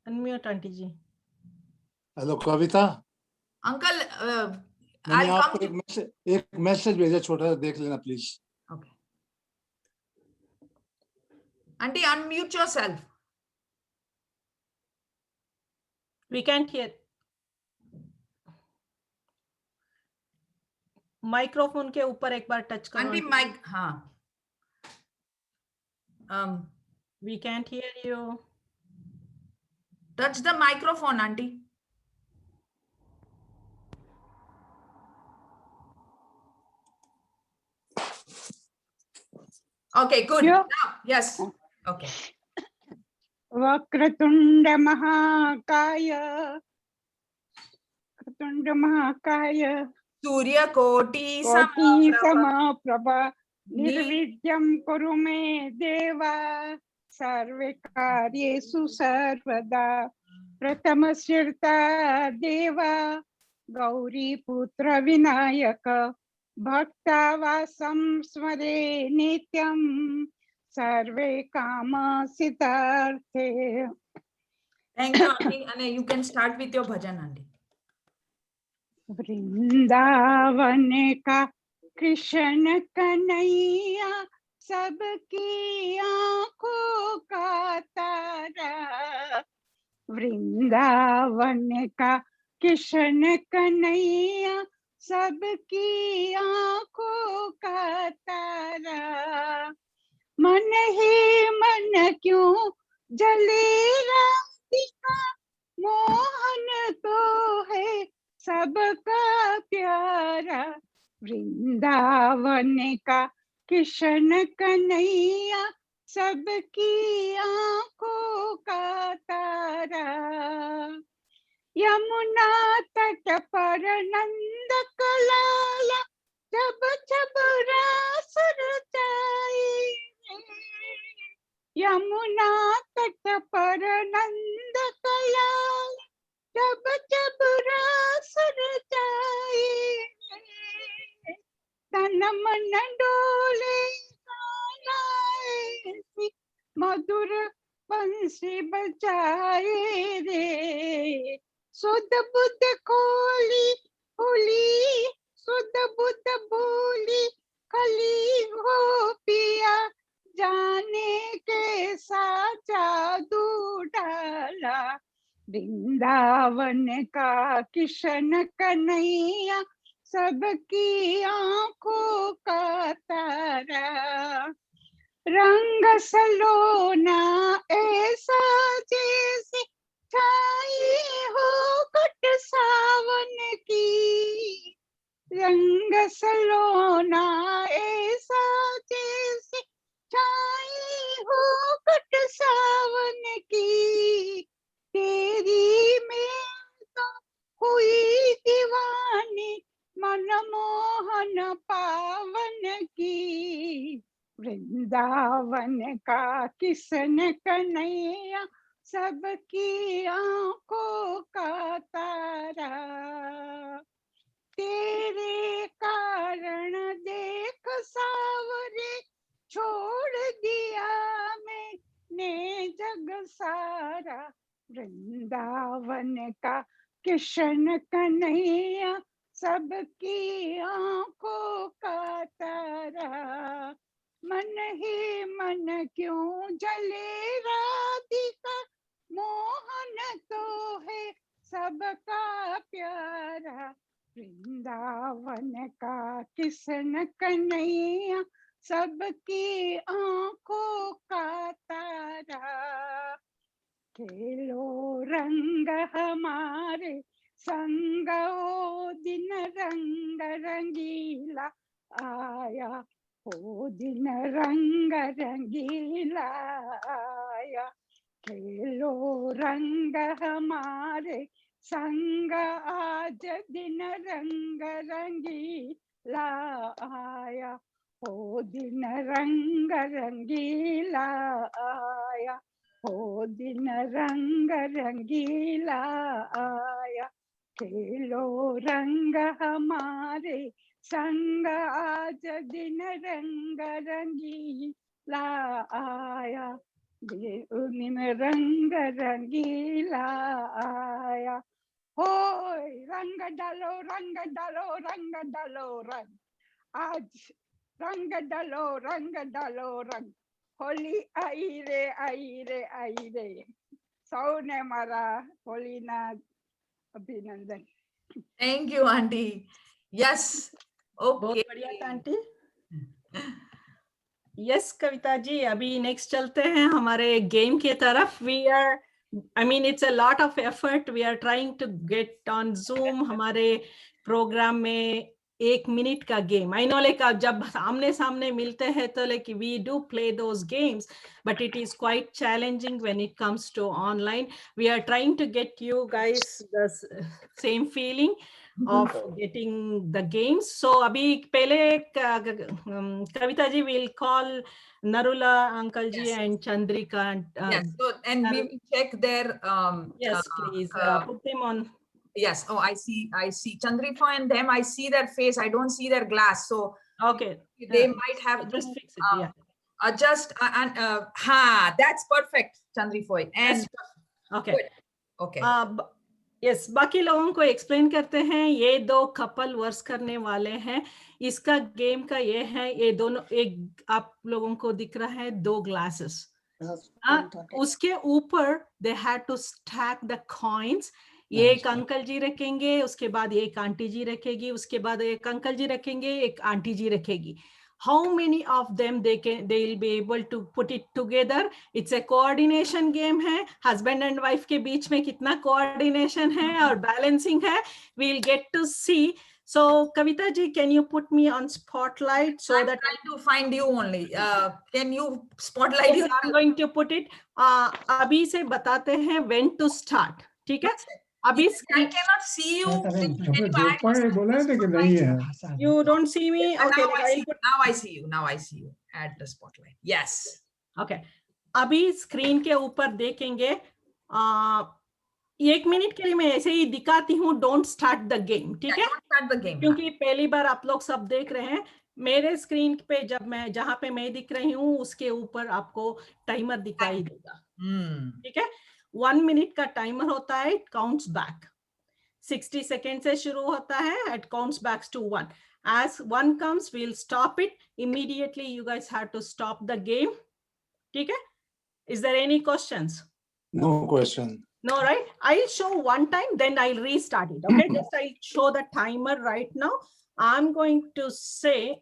Unmute aunty जी। Hello कविता, uncle मैंने I'll आपको come to एक मैसेज भेजा, छोटा सा देख लेना please. okay auntie unmute yourself. We can't hear. Microphone के ऊपर एक बार टच करो auntie mic हाँ We can't hear you. touch the microphone auntie. Okay, good. Yeah. Now, yes. Okay. वक्रतुंड महाकाय Surya Koti कोटि Samaprabha समप्रभा निर्विघ्नं कुरु मे देव सर्वे कार्येषु सर्वदा प्रथमश्चिर्ता देव गौरीपुत्र विनायक भक्तावासं स्मरे नित्यं सर्वे काम सिद्धार्थे। Thank you, auntie. And you can start with your bhajan, auntie. Vrindavan का कृष्ण कन्हैया सबकी आंखों का तारा। वृंदावन का कृष्ण कन्हैया सबकी आंखों का तारा। मन ही मन क्यों जले राधिका मोहन तो है सबका प्यारा। वृंदावन का कृष्ण कन्हैया सबकी आंखों का तारा। यमुना तट पर नंद कलाला जब जब रास रचाए। यमुना तट पर नंद कलाला जब जब रास रचाए। तन मन डोले गाना ऐसी मधुर बंसी बजाए रे। सुध बुध खोली भूली सुध बुध भूली खली हो पिया जाने के सा जादू डाला। वृंदावन का कृष्ण कन्हैया सबकी आंखों का तारा। रंग सलोना ऐसा जैसे छाई हो कट सावन की। रंग सलोना ऐसा जैसे छाई हो कट सावन की। तेरी में तो हुई दीवानी मनमोहन पावन की। वृंदावन का कृष्ण कन्हैया सबकी आंखों का तारा। तेरे कारण देख सावरे छोड़ दिया मैंने जग सारा। वृंदावन का कृष्ण कन्हैया सबकी आंखों का तारा। मन ही मन क्यों जले राधिका मोहन तो है सबका प्यारा। वृंदावन का कृष्ण कन्हैया सबकी आंखों का तारा। खेलो रंग हमारे संग ओ दिन रंग रंगीला आया। ओ दिन रंग रंगीला आया। खेलो रंग हमारे संग आज दिन रंग रंगीला आया। ओ दिन रंग रंगीला आया। ओ दिन रंग रंगीला आया। खेलो रंग हमारे संग आज दिन रंग रंगीला आया। में रंग रंगीला आया, होय रंग डालो रंग डालो रंग डालो रंग, आज रंग डालो रंग, होली आई रे आई रे आई रे, સૌને મારા હોલીના અભિનંદન. Thank you, auntie. Yes. बहुत Okay. बढ़िया था आंटी. यस कविता जी, अभी नेक्स्ट चलते हैं हमारे गेम की तरफ. We are, I mean it's a lot of effort. We are trying to get on Zoom. हमारे प्रोग्राम में 1 मिनट का गेम. आई नो लाइक जब आमने सामने मिलते हैं तो like we do play those games, but it is quite challenging when it comes to online. We are trying to get you guys the same feeling of getting the games. So abhi pehle Kavita ji will call Narula uncle ji Yes. and Chandrika and Yes. So, and we will check their yes please put them on. Yes. Oh, I see. Chandrifa and them, I see their face. I don't see their glass. So Okay, they might have just to fix it. Yeah, adjust that's perfect, Chandrifoy. And yes. Okay. good. Okay. Yes बाकी लोगों को explain करते हैं. ये 2 couple verse करने वाले हैं. इसका गेम का ये है, ये दोनों, एक आप लोगों को दिख रहा है 2 ग्लासेस. उसके ऊपर they had to stack the coins. ये एक अंकल जी रखेंगे, उसके बाद एक आंटी जी रखेगी, उसके बाद एक अंकल जी रखेंगे, एक आंटी जी रखेगी. How many of them they will be able to put it together? It's a coordination game है. Husband and wife के बीच में कितना coordination है और balancing है, we'll get to see. So Kavita ji, can you put me on spotlight so I'm that trying to find you only. Can you spotlight yes, you? I'm going to put it. अभी से बताते हैं when to start. ठीक है? अभी I cannot see you. Can you add बोला है कि नहीं है. you don't see me. Okay, now, I I'll see, put. now I see you. Now I see you. Add the spotlight. Yes. Okay. अभी screen के ऊपर देखेंगे. 1 minute के लिए मैं ऐसे ही दिखाती हूँ. Don't start the game. ठीक है? Don't start the game. क्योंकि पहली बार आप लोग सब देख रहे हैं. मेरे स्क्रीन पे जब मैं जहां पे मैं दिख रही हूँ उसके ऊपर आपको टाइमर दिखाई देगा. ठीक है? 1 मिनट का टाइमर होता है. It counts back. 60 सेकेंड से शुरू होता है. It counts back to 1. As 1 comes, we'll stop it. Immediately, you guys have to stop the game. ठीक है? Is there any questions? No question. No, right? I'll show one time, then I'll restart it. Okay, just I'll show the timer right now. I'm going to say.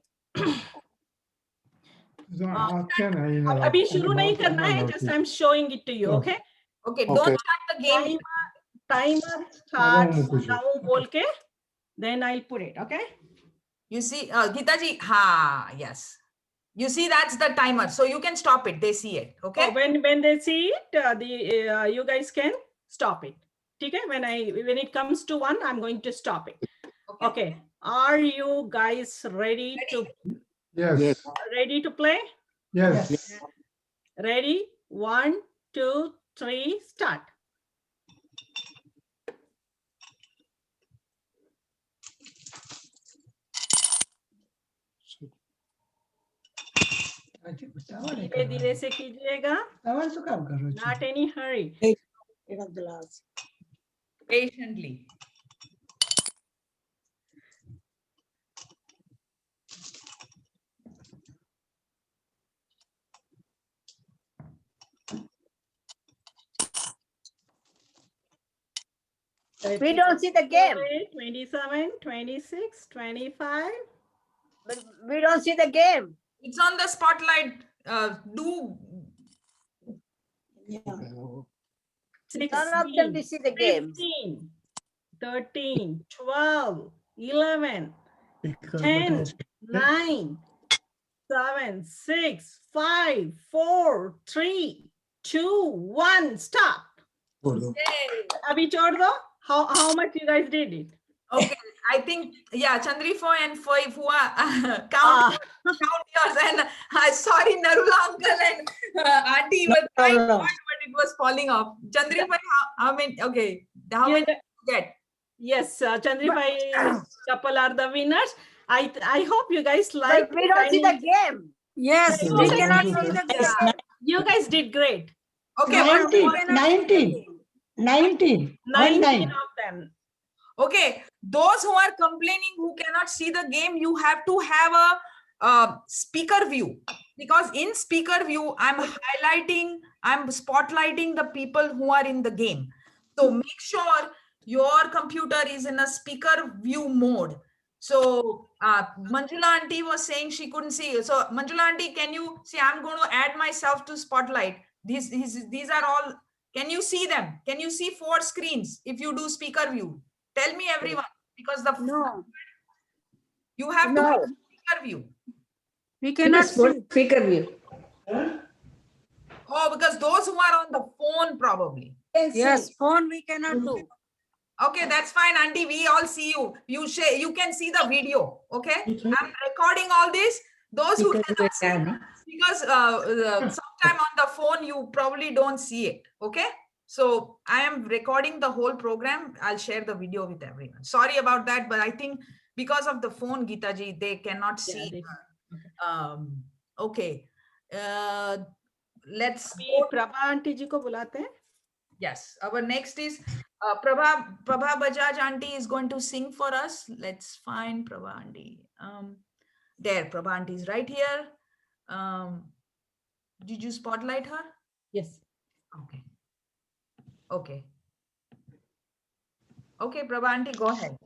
अभी शुरू नहीं करना है. Just I'm showing it to you. Okay. Okay. Don't start the game. Timer starts now. बोल के. Then I'll put it. Okay. You see, Geeta ji, yes. You see, that's the timer. So you can stop it. They see it. Okay. So when they see it, you guys can stop it. Okay. When it comes to 1, I'm going to stop it. Okay. Are you guys ready to? Yes. Ready to play? Yes. Ready? 1, 2, 3, start. धीरे धीरे से कीजिएगा. Not any hurry. Patiently. We don't see the game. 27, 26, 25. But we don't see the game. It's on the spotlight. Do 16, None of them we see the game. 15, 13, 12, 11, 10, 9, 7, 6, 5, 4, 3, 2, 1, stop. Abhi chhod do. How much you guys did it? okay. I think Chandrifoy and Foy Fua count yours. And sorry, Narula uncle and auntie was trying hard, but it was falling off. Chandrifoy, how many? Okay, how many did you get? Yes, Chandribai couple are the winners. I hope you guys like. But we don't see the game. Yes, We we cannot cannot see see the the game. You guys did great. Okay, 19, but 19, 19, 19 of them. okay, those who are complaining who cannot see the game, you have to have a speaker view, because in speaker view, I'm spotlighting the people who are in the game. So make sure your computer is in a speaker view mode. So Manjula auntie was saying she couldn't see. So Manjula auntie, can you see? I'm going to add myself to spotlight. These are all. Can you see them? Can you see 4 screens if you do speaker view? Tell me everyone, because No, you have to No. have speaker view. we cannot see. Speaker view. Oh, because those who are on the phone probably. Yes, phone we cannot do. Okay, that's fine, auntie. We all see you. You can see the video. Okay, I'm recording all this. Those who cannot see, because sometime on the phone you probably don't see it. Okay, so I am recording the whole program. I'll share the video with everyone. Sorry about that, but I think because of the phone, Geeta ji, they cannot see. Okay, let's go. Prabha auntie ji ko bulate hain. Yes, our next is Prabha Bajaj auntie is going to sing for us. Let's find Prabha auntie. There, Prabha auntie is right here. Did you spotlight her? Yes. Okay. Okay. Okay, Prabha auntie, go ahead.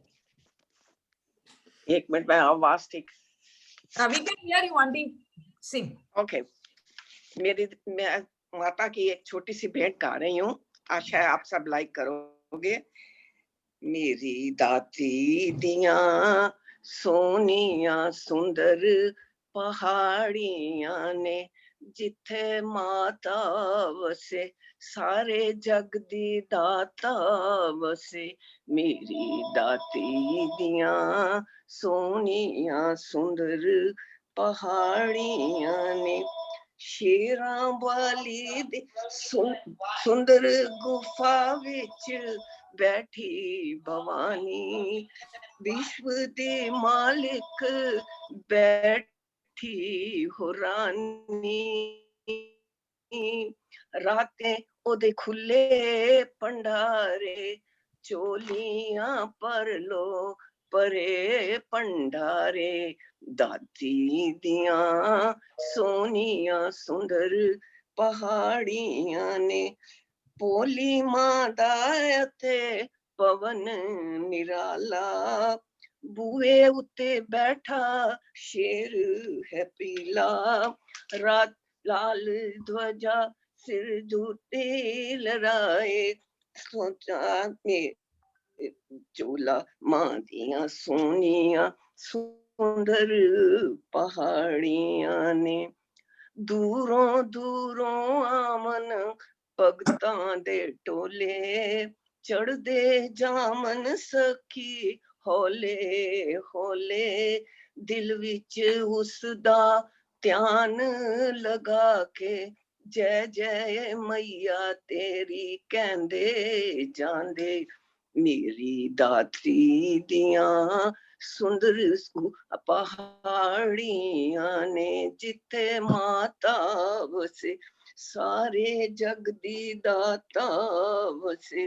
एक minute में आवाज ठीक We can hear you, auntie. Sing. Okay मैं माता की एक छोटी सी भेंट गा रही हूँ, आशा है आप सब लाइक करोगे। मेरी दाती दियां सोनिया सुंदर पहाड़ियां ने जिथे माता वसे सारे जग दी दाता वसे। मेरी दाती दियां सोनिया सुंदर पहाड़ियां ने शेरां वाली दी सुंदर गुफा विच बैठी भवानी विश्व दे मालिक बैठी हो रानी। रातें ओदे खुले भंडारे चोलियां पर लो परे भंडारे। दाती दियां सोनिया सुंदर पहाड़ियां ने पोली मादा ते पवन निराला बुए उते बैठा शेर है पीला। रात लाल ध्वजा सिर जूते लहराए सोचा में चोला मां दियां सोनिया सुंदर पहाड़ियां ने। दूरों दूरों आमन भगतां दे टोले चढ़दे जामन सखी हौले हौले दिल विच उसदा ध्यान लगा के जय जय मैया तेरी कहंदे जांदे। मेरी दाती दियां सुंदर पहाड़ियां ने जिथे माता वसे सारे जग दी दाता वसे।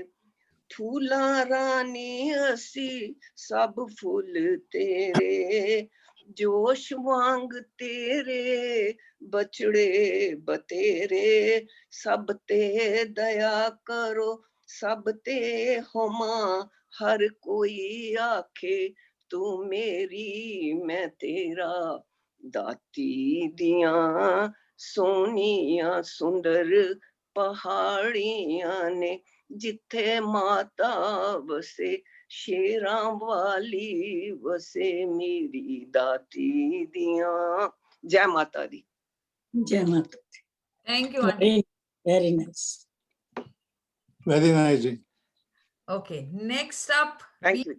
फूला रानी असी सब फूल तेरे जोश वांग तेरे बछड़े बतेरे सब ते दया करो सब ते होमा हर कोई आखे तू मेरी मैं तेरा। दाती दियां सोनिया सुंदर पहाड़ियां ने जिथे माता वसे शेरां वाली वसे। मेरी दाती दियां। जय माता दी। जय माता दी। Thank you, auntie. Very nice. Very nice. Okay, next up, Thank you.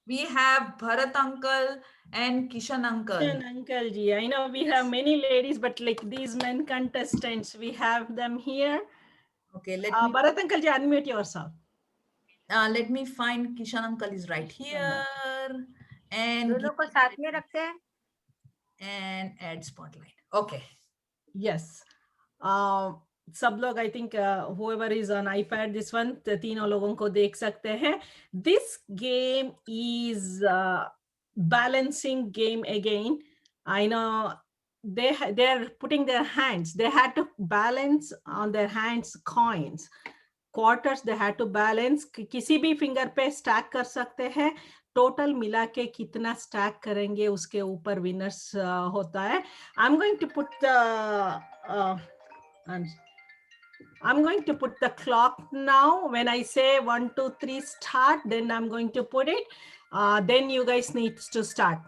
we have Bharat uncle and Kishan uncle. Kishan uncle ji, I know we have many ladies, but like these men contestants, we have them here. Okay, Bharat uncle ji, unmute yourself. let me find Kishan uncle is right here. And दोनों को साथ में रखते हैं। and add spotlight. Okay. Yes. सब लोग I think whoever is on iPad, this one, तीनों लोगों को देख सकते हैं. This game is balancing game again. I know they're putting their hands. They had to balance on their hands coins. Quarters they had to balance. किसी भी finger पे stack कर सकते हैं. टोटल मिला के कितना स्टैक करेंगे उसके ऊपर विनर्स होता है. I'm going to put the clock now. When I say 1, 2, 3 start, then I'm going to put it. Then you guys need to start.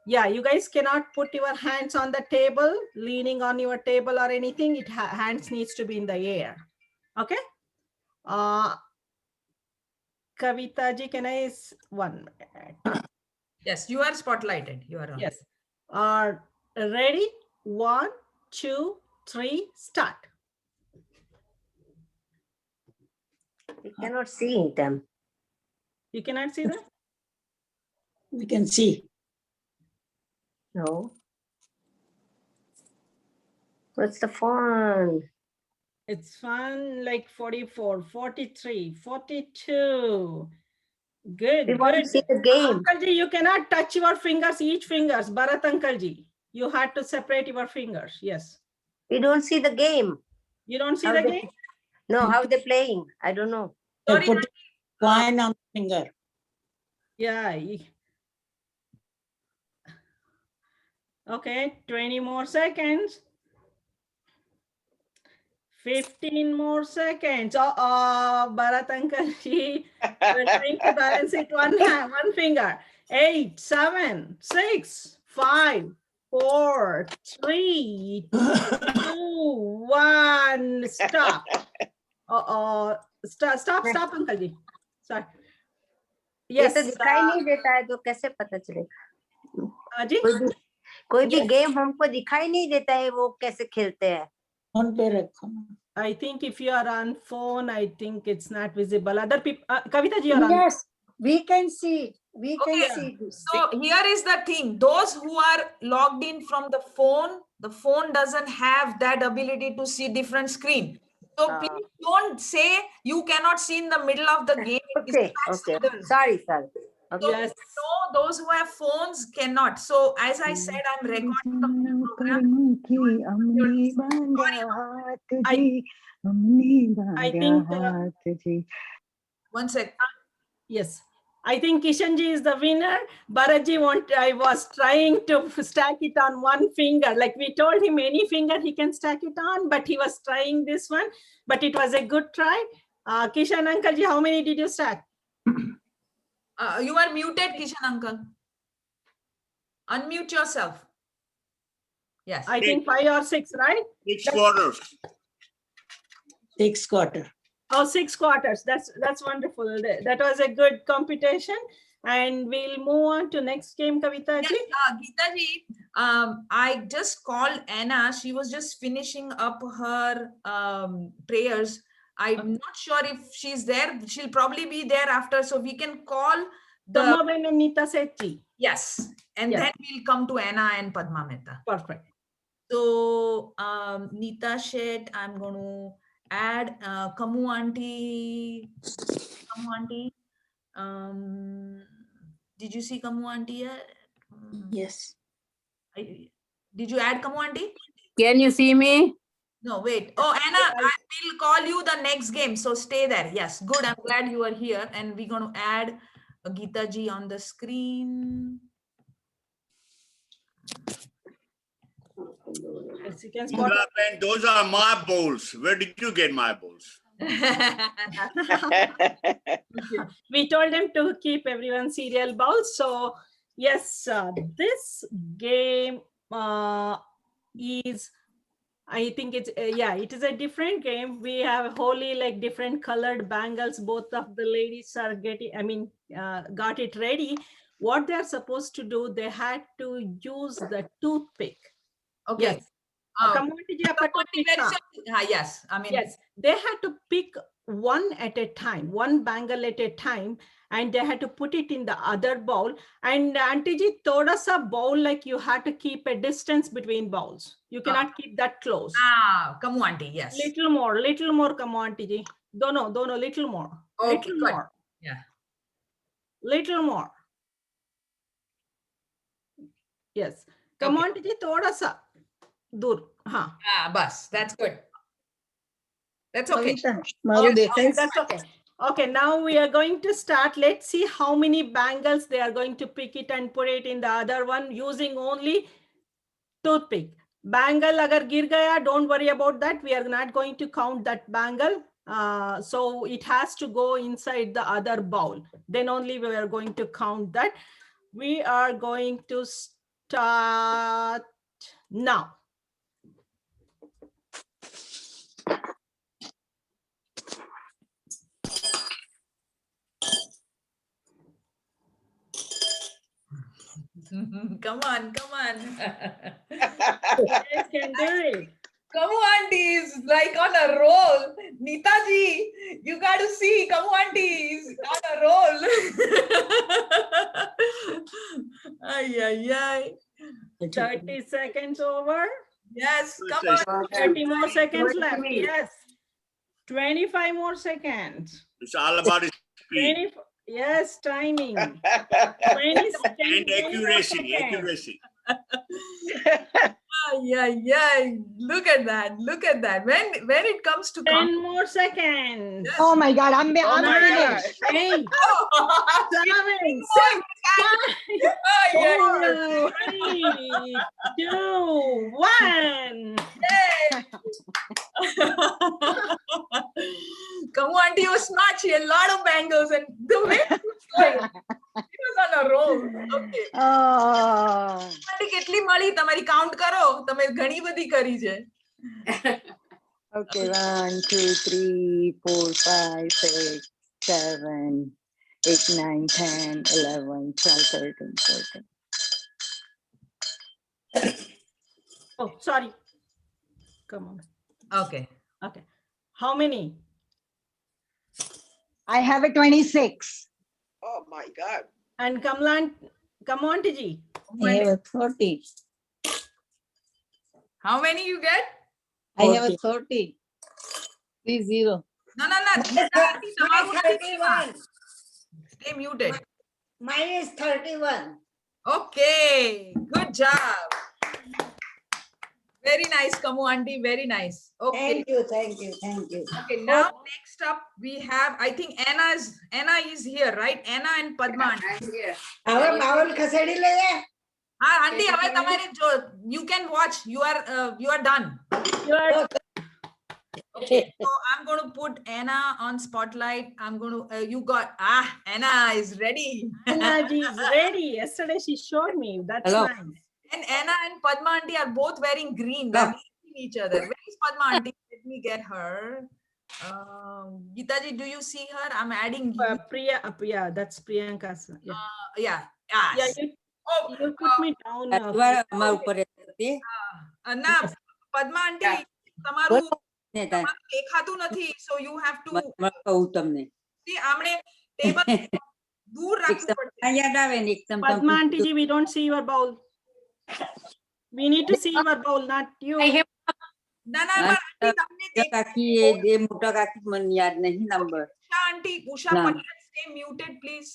Yeah, you guys cannot put your hands on the table, leaning on your table or anything. Hands needs to be in the air. Okay. Kavita ji, can I 1 minute? Yes, you are spotlighted. You are on. Yes. Ready? 1, 2, 3, start. We cannot see them. You cannot see them? We can see. No. What's the fun? It's fun, like 44, 43, 42. Good, We want to good. see the game. Uncle ji, you cannot touch your fingers, each fingers. Bharat Uncle ji, you had to separate your fingers. Yes. We don't see the game. You don't see How the they- game? No, how they playing? I don't know. They Sorry, put coin on the finger. Yeah. Okay, 20 more seconds. 15 more seconds. Bharat Uncle ji, we're trying to balance it one finger. 8, 7, 6, 5, 4, 3, 2, 1. Stop. Stop, Uncle ji. Start. ये Yes. तो दिखाई नहीं देता है तो कैसे पता चलेगा? जी? कोई भी Yes. गेम हमको दिखाई नहीं देता है वो कैसे खेलते हैं? फोन पे रखो ना. I think if you are on phone, I think it's not visible. Other people, Kavita ji, you're on. Yes, we can see. We can Okay. see this. So here is the thing. Those who are logged in from the phone doesn't have that ability to see different screen. So Ah. please don't say you cannot see in the middle of the game. It Okay, distracts okay. others. Sorry. So Okay. Yes. no, those who have phones cannot. So as I said, I'm recording the program. I think, One sec. yes. I think Kishan ji is the winner. Bharat ji I was trying to stack it on one finger. Like we told him any finger he can stack it on, but he was trying this one, but it was a good try. Kishan Uncle ji, how many did you stack? You are muted, Kishan uncle. Unmute yourself. Yes. I think 5 or 6, right? 6 quarters. 6 quarter. Oh, 6 quarters. That's wonderful. That was a good competition. And we'll move on to next game, Kavita Yes, ji. Geeta ji, I just called Anna. She was just finishing up her prayers. I'm not sure if she's there. She'll probably be there after. So we can call the, Dhamma and Nita Sethi. yes. And Yes. then we'll come to Anna and Padma Mehta. Perfect. So Nita Shet, I'm going to add Kamu auntie. Did you see Kamu auntie yet? Yes. Did you add Kamu auntie? Can you see me? No, wait. Oh, Anna, I will call you the next game. So stay there. Yes, good. I'm glad you are here. And we're going to add Geeta ji on the screen. Yes, you can spot. And those are my bowls. Where did you get my bowls? We told them to keep everyone cereal bowls. So yes, this game is, I think it's, it is a different game. We have wholly like different colored bangles. Both of the ladies are getting, got it ready. What they're supposed to do, they had to use the toothpick. Okay. Yes. Come on, Tiji, आपका topic था. Yes, I mean, Yes, they had to pick one at a time, one bangle at a time, and they had to put it in the other bowl. And Auntie ji, thoda sa bowl, like you had to keep a distance between bowls. You cannot keep that close. come on, auntie, yes. Little more, come on, Auntie ji. Dono, little more. Okay, Little good. more. Yeah. Little more. Yes. Come Okay. on, Auntie ji, thoda sa. Dur. Huh. Bus, that's good. That's okay. Kavita, maru Yes, dekha. That's okay. Okay, now we are going to start. Let's see how many bangles they are going to pick it and put it in the other one using only toothpick. Bangle agar gir gaya, don't worry about that. We are not going to count that bangle. So it has to go inside the other bowl. Then only we are going to count that. We are going to start now. Come on. Yes, can do it. Come on, aunties, like on a roll. Neetaji, you got to see. Come on, aunties, on a roll. Ay. 30 seconds over. Yes, come on. 30 more seconds left. Yes. 25 more seconds. It's all about his speed 20, yes, timing. 20 seconds. and accuracy. Ay. Look at that. When it comes to 10 more seconds. Oh my God, I'm Oh my finished. God. 8, 7, 6, 5, Ay. 4, 3, 2, 1. Come on, auntie, was smart. She had a lot of bangles, and the way it was on a roll. Okay. Oh. auntie, કેટલી મળી તમારી count કરો તમે ઘણી બધી કરી છે. Okay, 1, 2, 3, 4, 5, 6, 7, 8, 9, 10, 11, 12, 13, 14. Oh, sorry. Come on. Okay. Okay. How many? I have a 26. Oh my God. And Kamlan, come on, Tiji. I have a 30. How many you get? I have a 30. 30. No. auntie, તમારું નથી એમાં. Stay muted. Mine is 31. Okay, good job. Very nice, Kamu auntie, very nice. Okay. Thank you. Okay, now next up we have, I think Anna is here, right? Anna and Padma auntie. Our bowl khasedi leye. Auntie, હવે તમારે જો you can watch. You are done. You are Okay, so I'm going to put Anna on spotlight. I'm going to you got Anna is ready. Anna ji is ready. Yesterday she showed me. That's Hello. nice. And Anna and Padma auntie are both wearing green. They're facing each other. Where is Padma auntie? Let me get her. Geeta ji, do you see her? I'm adding. Priya, yeah, that's Priyanka. Yeah, Yeah. yeah. You put me down. ના પદ્મા આંટી તમારું દેખાતું નથી, so you have to see આમણે table દૂર રાખવું પડશે. Padma auntie ji, we don't see your bowl. We need to see your bowl, not you. ના આંટી તમને Usha Patel, stay muted please.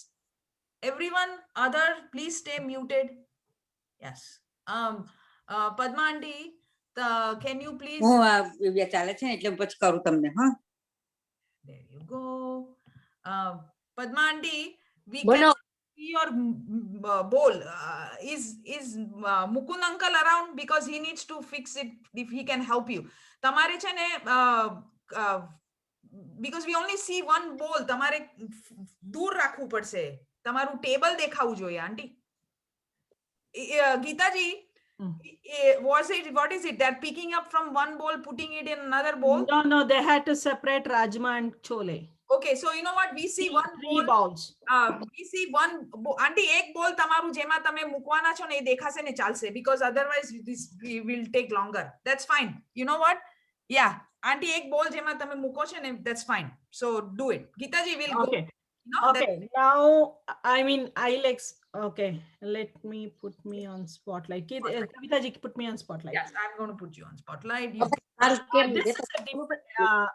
Everyone other please stay muted. Yes. Padma auntie, can you please there you go. Padma auntie, we can see your bowl. Is Mukund uncle around? Because he needs to fix it if he can help you. Tamare છે ને because we only see one bowl, તમારે દૂર રાખવું પડશે. તમારું table દેખાવું જોઈએ આંટી. Geetaji, what is it? They're picking up from one bowl, putting it in another bowl? No, they had to separate Rajma and Chole. Okay, so you know what? We see one three bowl. balls. We see one. Auntie, એક ball તમારું જેમાં તમે મૂકવાના છો ને એ દેખાશે ને ચાલશે, because otherwise this will take longer. That's fine. You know what? Yeah, Auntie, એક ball જેમાં તમે મૂકો છો ને, that's fine. So do it. Geetaji will go. Okay. You know, Okay, now I mean okay, let me put me on spotlight. Kavita ji, put me on spotlight. Yes, I'm going to put you on spotlight. You This is a different,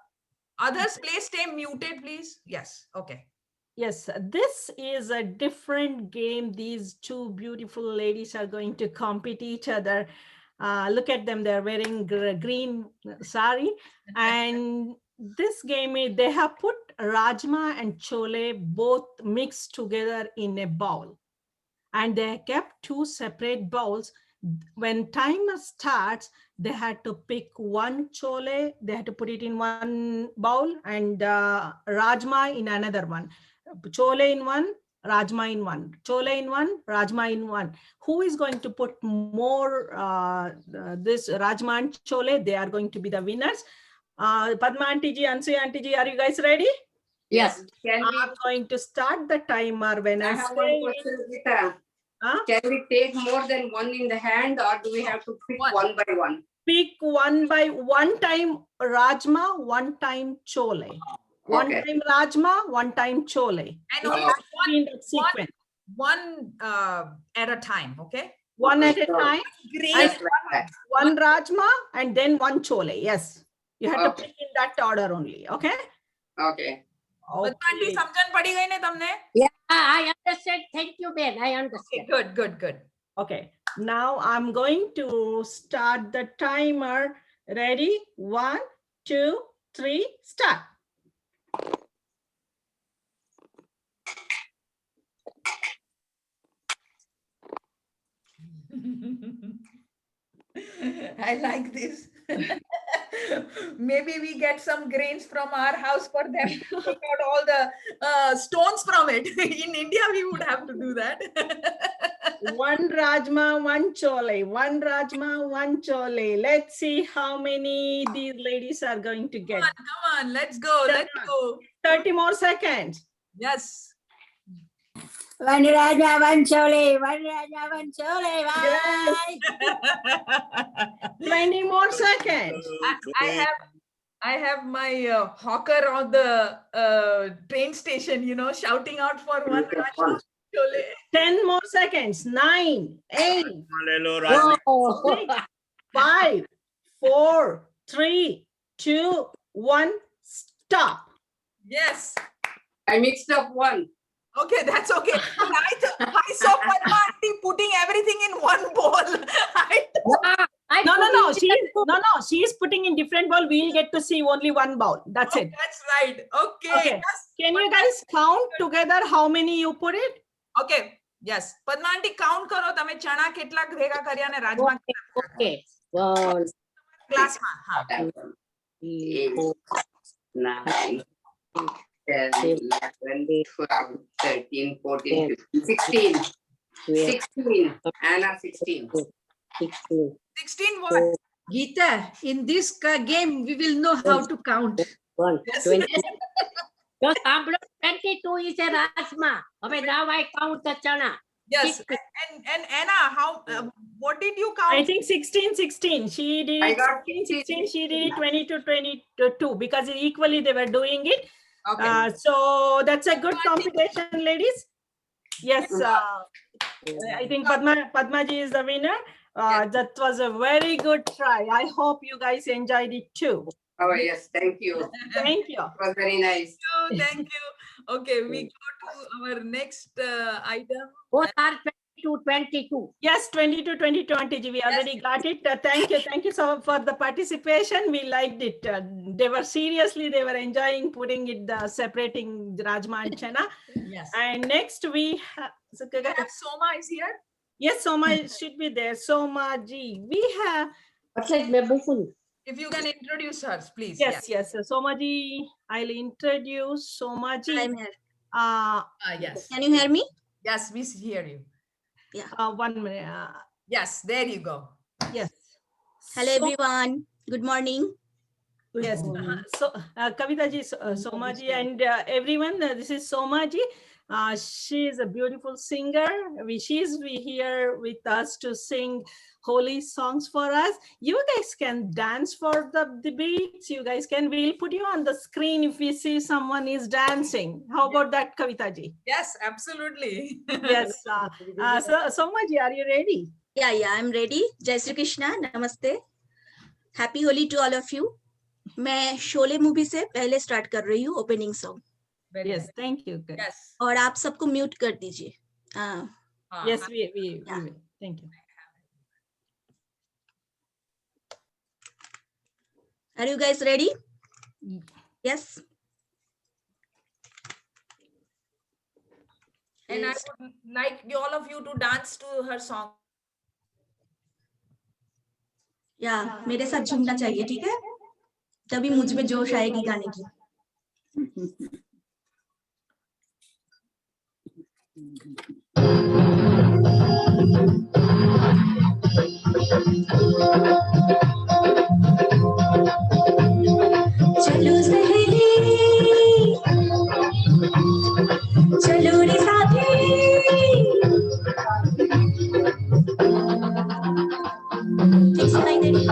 others, please stay muted, please. Yes. Okay. yes, this is a different game. These two beautiful ladies are going to compete each other. Look at them, they're wearing green sari. And this game, they have put rajma and chole both mixed together in a bowl. And they kept two separate bowls. When timer starts, they had to pick one chole, they had to put it in one bowl, and rajma in another one. Chole in one, rajma in one. Chole in one, rajma in one. Who is going to put more this rajma and chole? They are going to be the winners. Padma Aunty ji, Ansuya Aunty ji, are you guys ready? Yes. I'm going to start the timer when I have say one question, Geeta. Huh? Can we take more than one in the hand, or do we have to pick one by one? Pick one by one time rajma, one time chole. One Okay. time rajma, one time chole. And only In that sequence. one at a time. Okay. One at a time. Green. Just like that. One rajma and then one chole. Yes. You have to Okay. pick in that order only. Okay. Okay. Auntie, સમજણ પડી ગઈ ને તમને? Yeah, I understand. Thank you, Ben. I Okay, understand. good, good, good. Okay. Now I'm going to start the timer. Ready? 1, 2, 3, start. I like this. Maybe we get some grains from our house for them to take out all the stones from it. In India, we would have to do that. One rajma, one chole. One rajma, one chole. Let's see how many these ladies are going to get. Come on, let's go, let's go. 30 more seconds. Yes. One raja, one chole. One raja, one chole. Bye. 20 more seconds. I have my hawker on the train station, you know, shouting out for one Rajma chole. 10 more seconds. 9, 8, Malelo Rajma. 6, 5, 4, 3, 2, 1, stop. Yes. I mixed up one. Okay, that's okay. I saw Padma Aunty putting everything in one bowl. No. She is putting in different bowl. We'll get to see only one bowl. That's it. That's right. Okay. Okay. Yes. Can you guys count together how many you put it? Okay. Yes. Padma Aunty, count karo. Tame chana ketla bhega karya ne rajma Okay. 1, glass ma. Ha. 3, 4, 9, 10, 11, 12, 13, 14, 15, 16. 16. Anna, 16. 16. 16 what? Geeta, in this game, we will know how to count. 1, Yes. 20. Just 22 is a rajma. Okay, now I count the chana. Yes. 16. And Anna, how? What did you count? I think 16. She did I it got 16. She did it 22 because equally they were doing it. Okay. So that's a good competition, ladies. Yes. I think Padma ji is the winner. That was a very good try. I hope you guys enjoyed it too. Oh, yes. Thank you. Thank you. It was very nice. Thank you. Okay, we go to our next item. Both are 22. Yes, 22, Aunty ji, we already got it. Thank you so for the participation. We liked it. They were enjoying putting it, separating Rajma and Chana. Yes. And next we have, Soma is here. yes, Soma should be there. Soma ji, we have, What's it, Mebufun? If you can introduce her, please. yes. So Soma ji, I'll introduce Soma ji. I'm here. Yes. Can you hear me? Yes, we hear you. 1 minute. Yes, there you go. Yes. Hello, everyone. Good morning. Yes. So, Kavita ji, Soma ji, and everyone, this is Soma ji. She is a beautiful singer. She is here with us to sing holy songs for us. You guys can dance for the beats. You guys can. We'll put you on the screen if we see someone is dancing. How about that, Kavita ji? Yes, absolutely. Yes. So, Soma ji, are you ready? Yeah, I'm ready. Jai Shri Krishna, Namaste. Happy Holi to all of you. मैं Sholay movie से पहले start कर रही हूँ opening song. Yes, thank you. Yes. और आप सबको mute कर दीजिए। Yes, we will. Thank you. Are you guys ready? Yes. And I would like all of you to dance to her song. या मेरे साथ झूमना चाहिए, ठीक है? तभी मुझ में जोश आएगी गाने की। चलो सहेली, चलो रे साथी, ठीक सुनाई दे रही?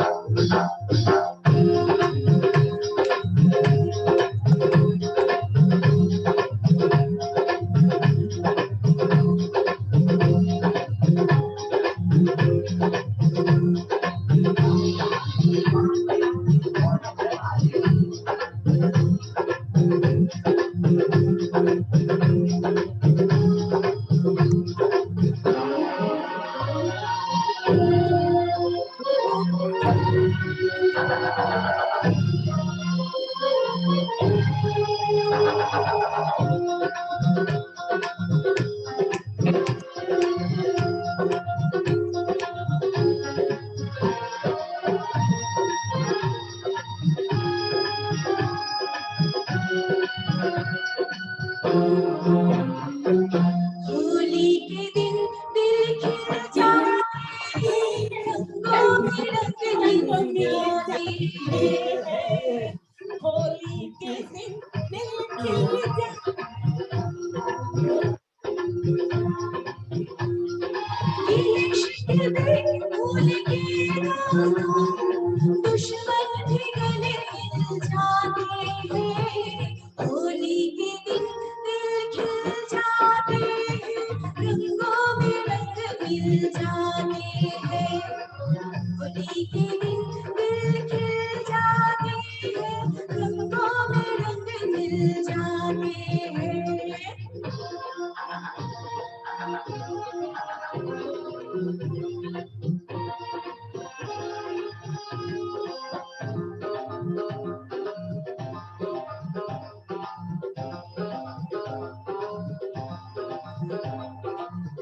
होली के दिन दिल खिल जाए, रंगों में रंग जाए। होली के दिन दिल खिल जाए, भूल के दुश्मन भी गले मिल जाते हैं। होली के दिन दिल खिल जाते हैं, रंगों में रंग मिल जाते हैं। होली के दिन दिल खिल जाते हैं, रंगों में रंग मिल जाते हैं।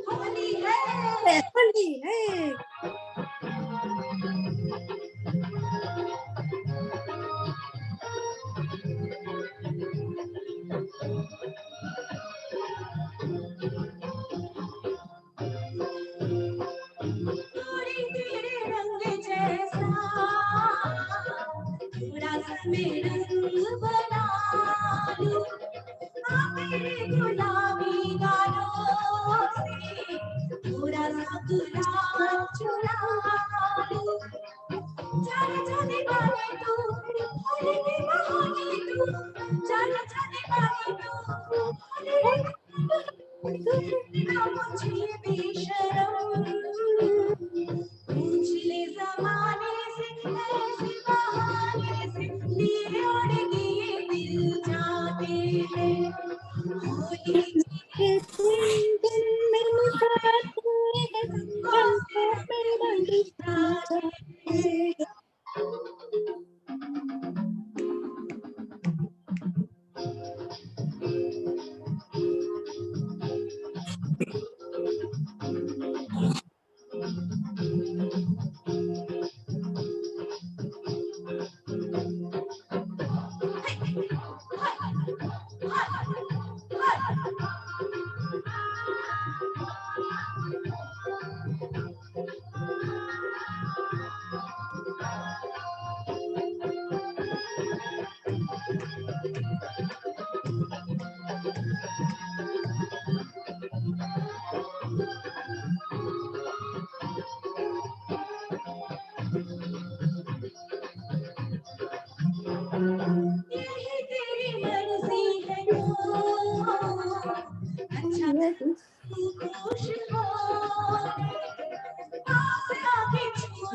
होली है, होली है। थोड़ी तेरे रंग जैसा, थोड़ा सा मैं रंग बना लूं, मेरे गुलाबी गालों से थोड़ा सा गुलाब चुरा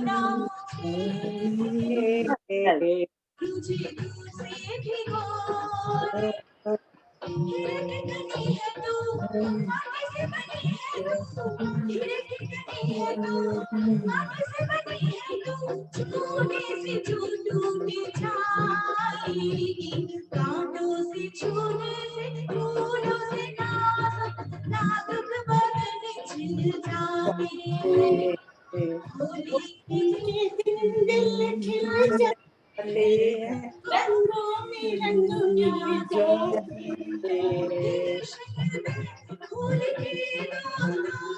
ना मुझे दूर से भिगो दे। हीरे की कनी है तू, माटी से बनी है तू। हीरे की कनी है तू, माटी से बनी है तू। छूने से जो टूट जाएगी, कांटों से छूने से, फूलों से नाजुक नाजुक बदन छिल जाते हैं। होली के दिन दिल खिल जाते हैं, रंगों में रंग मिल जाते हैं। फूल के दोनों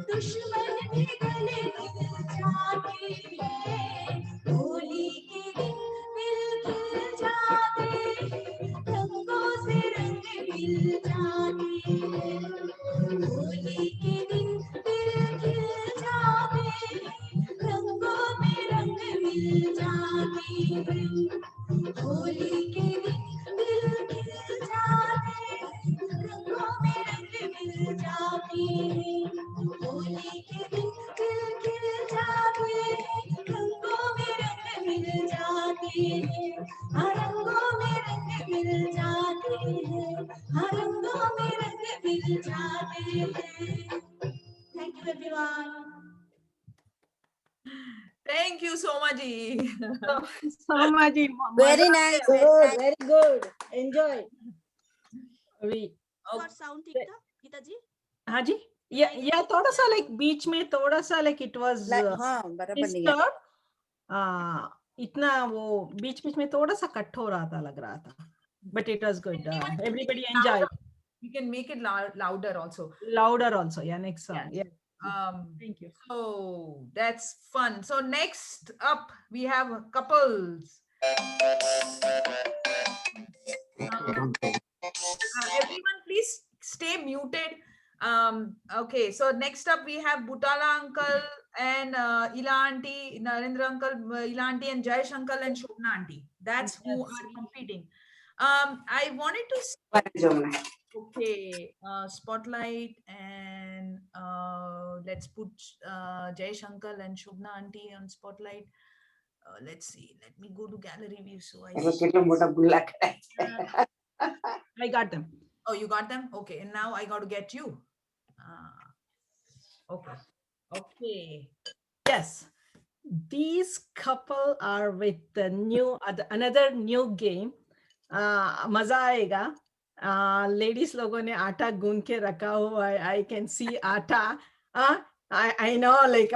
दुश्मन के गले मिल जाते हैं। होली के दिन दिल खिल जाते हैं, रंगों से रंग मिल जाते हैं। होली के दिन दिल खिल जाते हैं, रंगों में रंग मिल जाते हैं। होली के दिन दिल खिल जाते हैं, रंगों में रंग मिल जाते हैं। होली के दिन दिल खिल जाते हैं, रंगों में रंग मिल जाते हैं। हाँ, रंगों में रंग मिल जाते हैं, हाँ, रंगों में रंग मिल जाते हैं। Thank you everyone. Thank you so much. So much. Very nice. Good. Very good. Enjoy. और साउंड ठीक था गीता जी? हाँ जी, या थोड़ा सा लाइक बीच में थोड़ा सा लाइक इट वाज हाँ, बराबर नहीं है। इतना वो बीच बीच में थोड़ा सा कट हो रहा था, लग रहा था, but it was good. Everybody enjoyed. You can make it louder also. Louder also, yeah. Next song, yeah. Thank you. So that's fun. So next up we have couples. Everyone please stay muted. Okay, so next up we have Butala uncle and Ila auntie, Narendra uncle, Ila auntie, and Jayesh uncle and Shobna auntie. That's who are competing. I wanted to okay, spotlight, and let's put Jayesh uncle and Shobna auntie on spotlight. Let's see. Let me go to gallery view so I see. I got them. Oh, you got them? Okay, and now I got to get you. Okay. Okay. Yes, these couple are with the new another new game. मजा आएगा. Ladies लोगों ने आटा गूंद के रखा हुआ है. I can see आटा. I know, like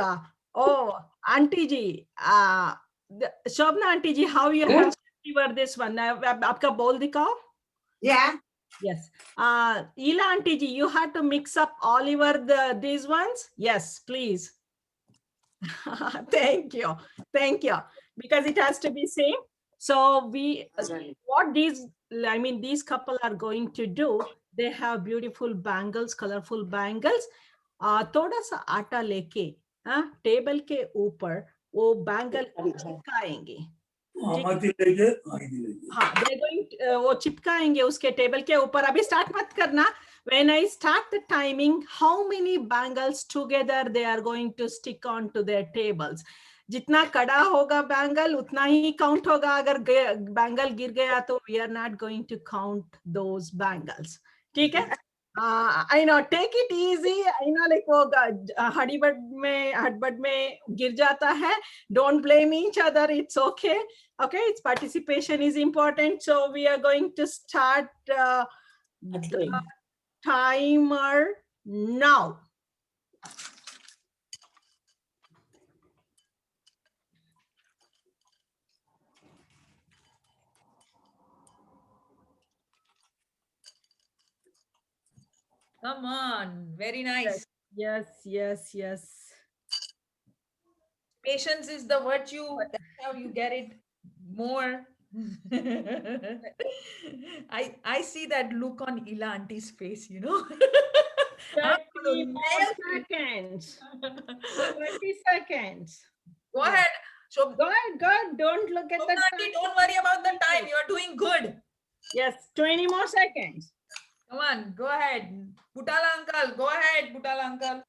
oh, auntie ji, Shobna auntie ji, how you have delivered this one? आपका bowl दिखाओ. Yeah. Yes. Ila auntie ji, you had to mix up Oliver these ones. Yes, please. Thank you. Thank you. Because it has to be same. So what these couple are going to do, they have beautiful bangles, colorful bangles. थोड़ा सा आटा लेके table के ऊपर वो bangle चिपकाएंगे. हाँ, वो चिपकाएंगे उसके टेबल के ऊपर. अभी स्टार्ट मत करना. When I start the timing, how many bangles together they are going to stick on to their tables? जितना कड़ा होगा बैंगल उतना ही काउंट होगा. अगर बैंगल गिर गया तो we are not going to count those bangles. ठीक है? I know, take it easy. I know, like वो हड़बड़ में गिर जाता है. Don't blame each other. It's okay. Okay, its participation is important. So we are going to start the timer now. Come on, very nice. Yes, yes, yes. Patience is the virtue. That's how you get it more. I see that look on Ila auntie's face, you know. 30 more seconds. 20 seconds. Go ahead. So go ahead. Don't look at the time. Don't worry about the time. You're doing good. Yes, 20 more seconds. Come on, go ahead. Butala uncle, go ahead, Butala uncle.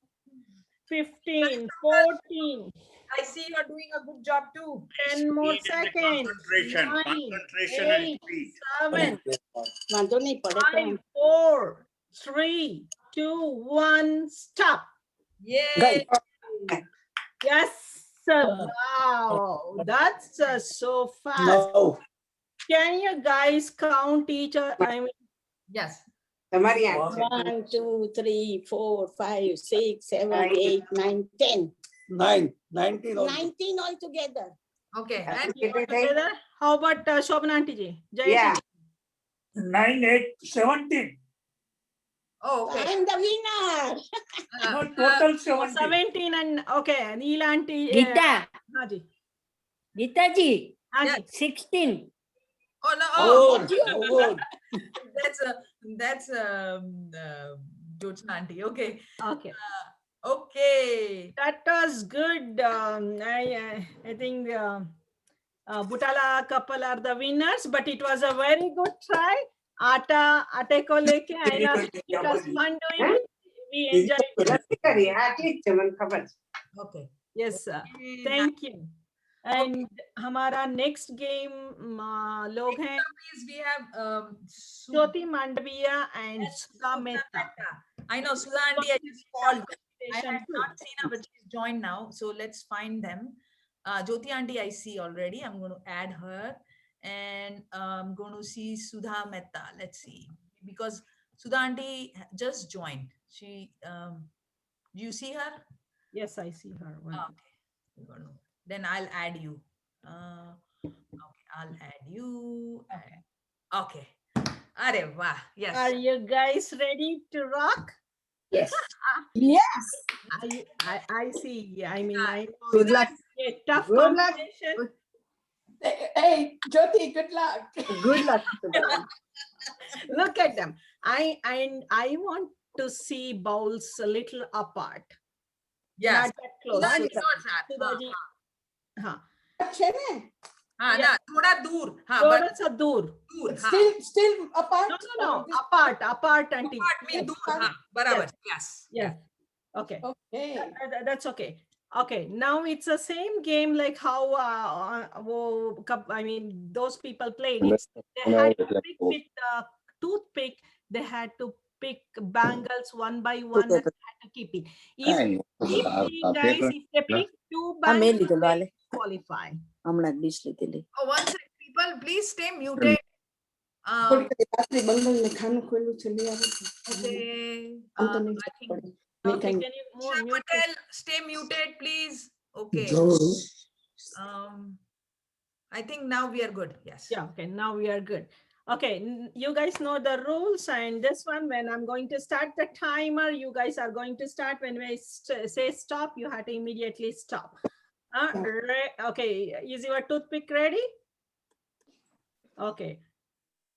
15, 14, I see you are doing a good job too. 10 more Speed and the seconds. concentration, 9, concentration and 8, speed. 7, વાંધો નહીં પડે તો 5, 4, 3, 2, 1, stop. Yay! Yes, sir. Wow, that's so fast. No. Can you guys count each other? I mean, Yes. તમારી answer. 1, 2, 3, 4, 5, 6, 7, 8, 9, 10. 9. 19 also. 19 altogether. Okay. Yeah. And Okay. together? How about Shobana Aunty ji? Jayesh Yeah. ji? 9, 8, 17. oh, okay. I am the winner. No, total 17. 17 and okay, Neela Aunty. Gita हाँ जी, ગીતાજી हाँ जी. 16. Oh no. Oh, Oh, good. that's Jyotsna Aunty. Okay. Okay. Okay. That was good. I think Butala couple are the winners, but it was a very good try. Ate ko leke aina. It was fun doing it. We enjoyed it. નથી કરી. હા, ઠીક છે, મને ખબર છે. Okay. Yes, sir. Thank you. And हमारा next game लोग हैं Please, we have Jyoti Mandviya and Sudha Mehta. I know Sudha Aunty I just called. I had not seen her, but she's joined now. So let's find them. Jyoti Aunty I see already. I'm going to add her, and I'm going to see Sudha Mehta. Let's see, because Sudha Aunty just joined. She, do you see her? Yes, I see her. Okay. Then I'll add you. Okay, I'll add you. Okay. Are wow. Yes. Are you guys ready to rock? Yes. Yes. I see. I mean, I know Good luck. it's a tough Good luck. competition. Hey, Jyoti, good luck. Good luck. Look at them. I want to see bowls a little apart. Yes. Not that close. Sudha ji, no, sir. Sudhaji. हाँ, છે ને? हाँ ना थोड़ा दूर हाँ थोड़ा सा दूर. दूर हाँ Still apart. No. Apart, aunty. part में दूर हाँ बराबर yes Yeah. Okay. Okay. That's okay. Okay. Now it's the same game like how I mean those people played. They had to pick with the toothpick. They had to pick bangles one by one and had to keep it. If they pick 2 bangles, they qualify. હમણાં dish લીધેલી. oh one second people please stay muted રાત્રે બંગલને ખાનું ખોલ્યું છે લઈ આવો છો. okay આમ તો નહીં I think પડે. Okay, can you more Shah mute? Patel stay muted please okay I think now we are good yes Yeah, okay, now we are good. Okay, you guys know the rules, and this one, when I'm going to start the timer, you guys are going to start. When I say stop, you have to immediately stop. Okay, is your toothpick ready? Okay,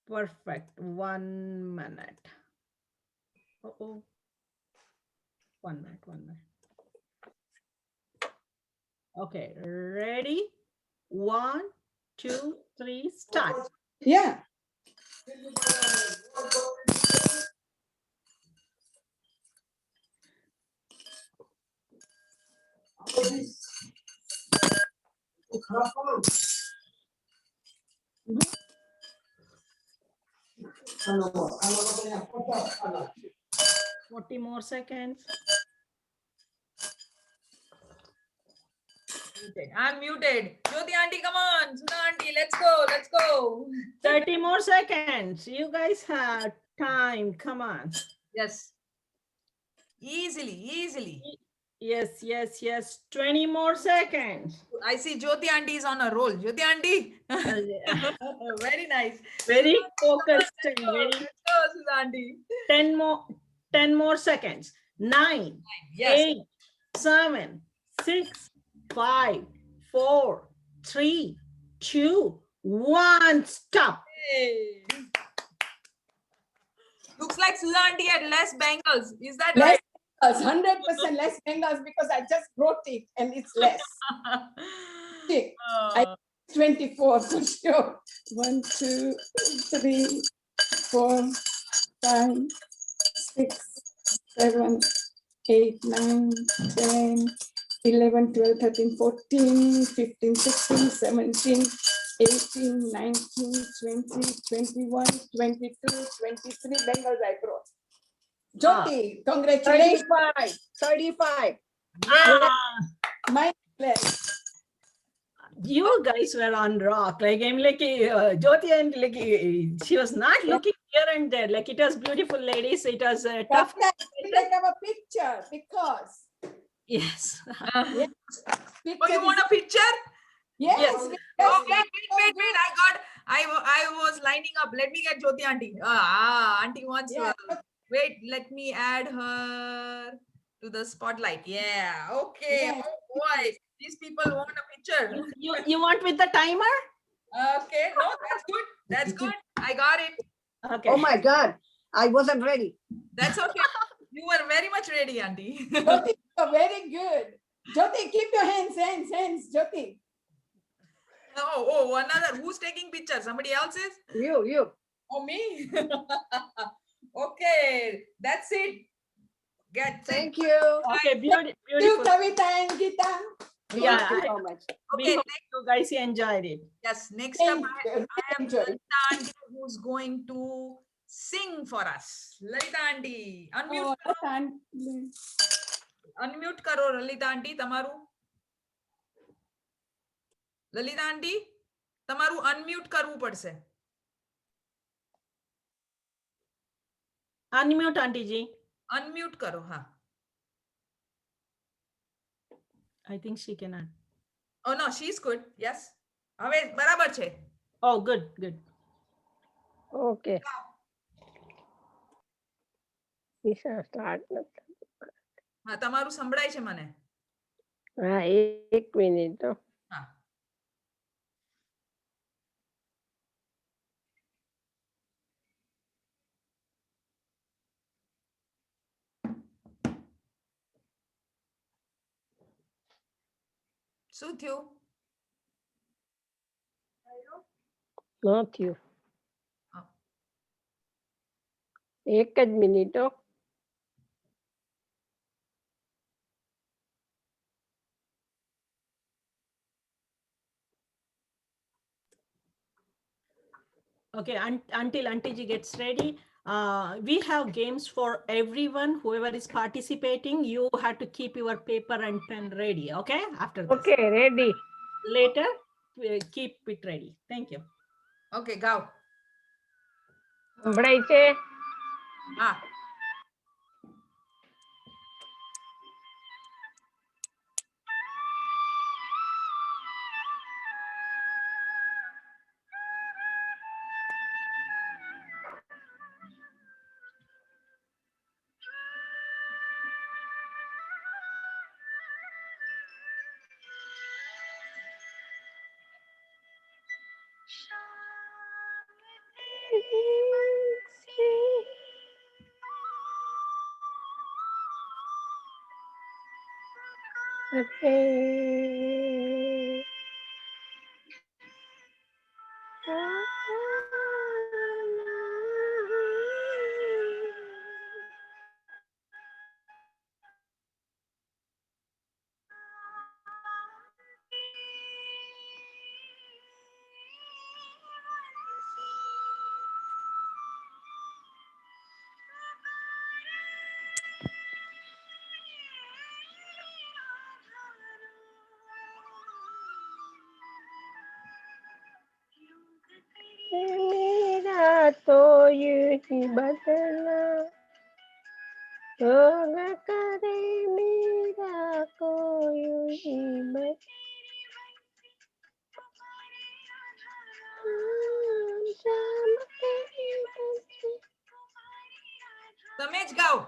perfect. 1 minute. Uh-oh. 1 minute. Okay, ready? 1, 2, 3, start. Yeah. Forty more seconds. I'm muted. Jyoti Aunty, come on. Sudha Aunty, let's go. 30 more seconds. You guys have time. Come on. Yes. Easily. Yes. 20 more seconds. I see Jyoti Aunty is on a roll. Jyoti Aunty. Very nice. Very focused and very. Let's go, Sudha Aunty. 10 more seconds. 9, Yes. 8, 7, 6, 5, 4, 3, 2, 1. Stop. Hey. Looks like Sudha Aunty had less bangles. Is that Less right? bangles, 100% less bangles because I just brought it and it's less. Six. Oh. 24 for sure. 1, 2, 3, 4, 5, 6, 7, 8, 9, 10, 11, 12, 13, 14, 15, 16, 17, 18, 19, 20, 21, 22, 23. Bengal's eyebrow. Jyoti, congratulations. 35. My place. You guys were on rock. Like I'm like Jyoti and like she was not looking here and there. Like it was beautiful, ladies. It was tough. Take up a picture because. Yes. Yes. Oh, you want a picture? Yes. Yes. Oh, wait. I was lining up. Let me get Jyoti auntie. Auntie wants. Wait, let me add her to the spotlight. Yeah. Okay. Yes. Oh boy, these people want a picture. You want with the timer? Okay. No, that's good. That's good. I got it. Okay. Oh my God, I wasn't ready. That's okay. You were very much ready, auntie. Jyoti, you're very good. Jyoti, keep your hands, Jyoti. Oh, another. Who's taking picture? Somebody else is? You. Oh, me? Okay, that's it. Thank you. Okay, beautiful. You, Kavita and Gita. Yeah, Thank you so much. we Okay, hope you guys enjoyed it. yes, next Thank up you. I am Enjoy. Lalita auntie who's going to sing for us. Lalita auntie, unmute, unmute karo Lalita auntie tamaru. Lalita auntie, tamaru unmute કરવું પડશે. Unmute auntie ji. Unmute કરો, હા. I think she cannot. Oh no, she's good. Yes. હવે બરાબર છે. Oh, good. Okay. Start હા, તમારું સંભળાય છે મને. હા, એક મિનિટ. હા. શું થયું? ન થયું. એક જ minute. Okay, until Auntie ji gets ready, we have games for everyone. Whoever is participating, you have to keep your paper and pen ready. Okay, after this. Okay, ready. Later, keep it ready. Thank you. Okay, go. સંભળાય છે? હા. मेरा तो यूं ही बदला होगा करे मेरा को यूं ही बदला તમે જ ગાઓ.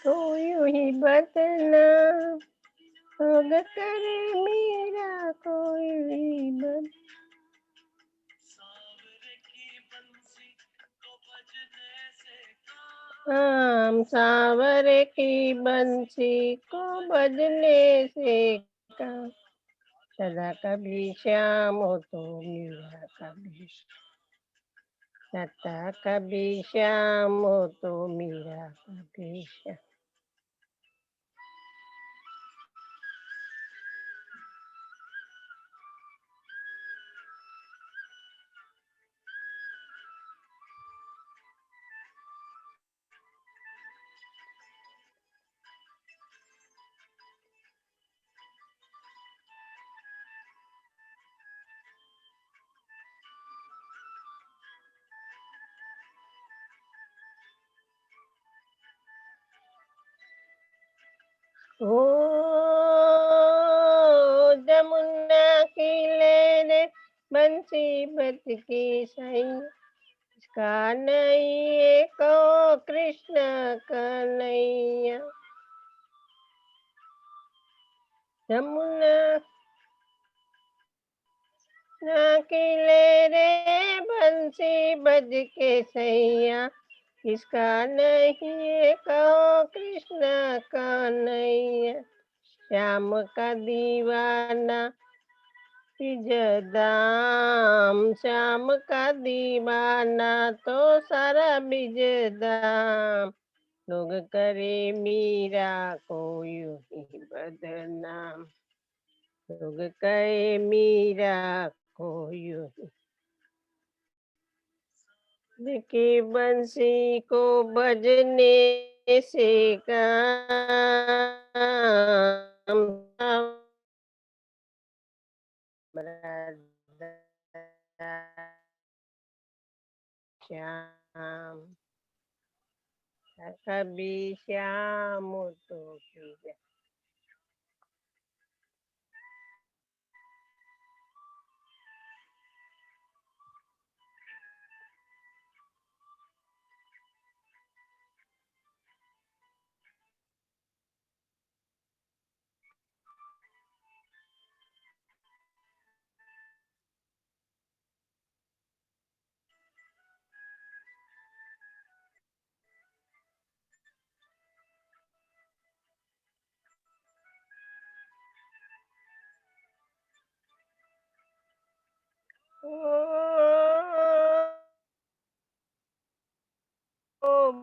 तो यूं ही बदला होगा करे मेरा को यूं ही बदला हम सांवरे की बंसी को बजने से का सदा कभी श्याम हो तो मेरा कभी सदा कभी श्याम हो तो मेरा कभी श्याम बंसी बज के सैया इसका नहीं को कृष्ण कन्हैया यमुना किले रे बंसी बज के सैया इसका नहीं कहो कृष्ण कन्हैया श्याम का दीवाना बिजदाम श्याम का दीवाना तो सारा बिजदाम लोग करे मीरा को यूं ही बदनाम लोग कहे मीरा को यूं ही देखी बंसी को बजने से काम श्याम कभी श्याम तो पीजा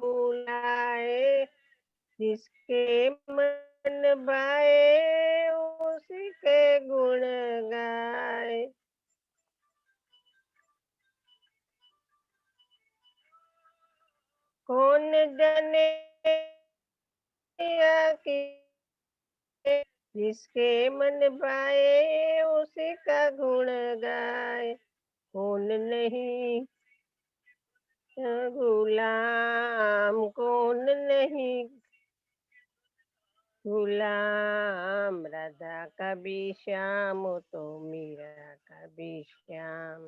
बुलाए जिसके मन भाए उसी के गुण गाए कौन जाने कि जिसके मन भाए उसी का गुण गाए कौन नहीं गुलाम कौन नहीं गुलाम राधा का भी श्याम तो मीरा का भी श्याम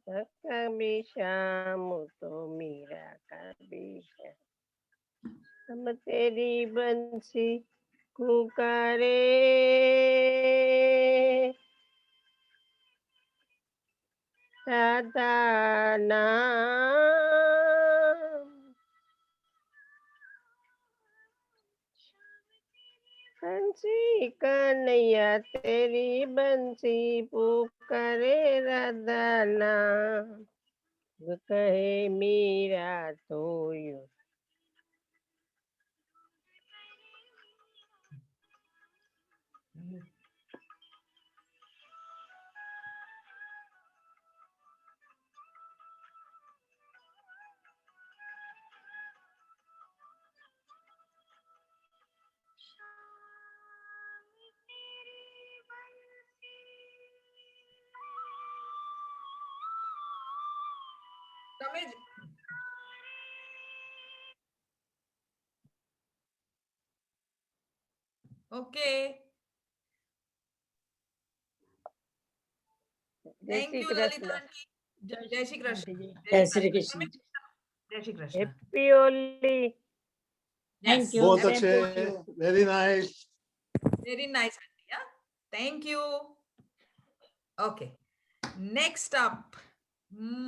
कभी श्याम तो मीरा का भी श्याम हम तेरी बंसी पुकारे राधा नाम बंसी कन्हैया तेरी बंसी पुकारे राधा नाम कहे मीरा तो यूं Ramesh, okay. Thank you, Lalita aunty. Jai Shri Krishna. Jai Shri Krishna. Jai Shri Krishna. Happy Holi. Yes. बहुत Happy अच्छे, very nice. Very nice, aunty. Yeah? Thank you. Okay. Next up.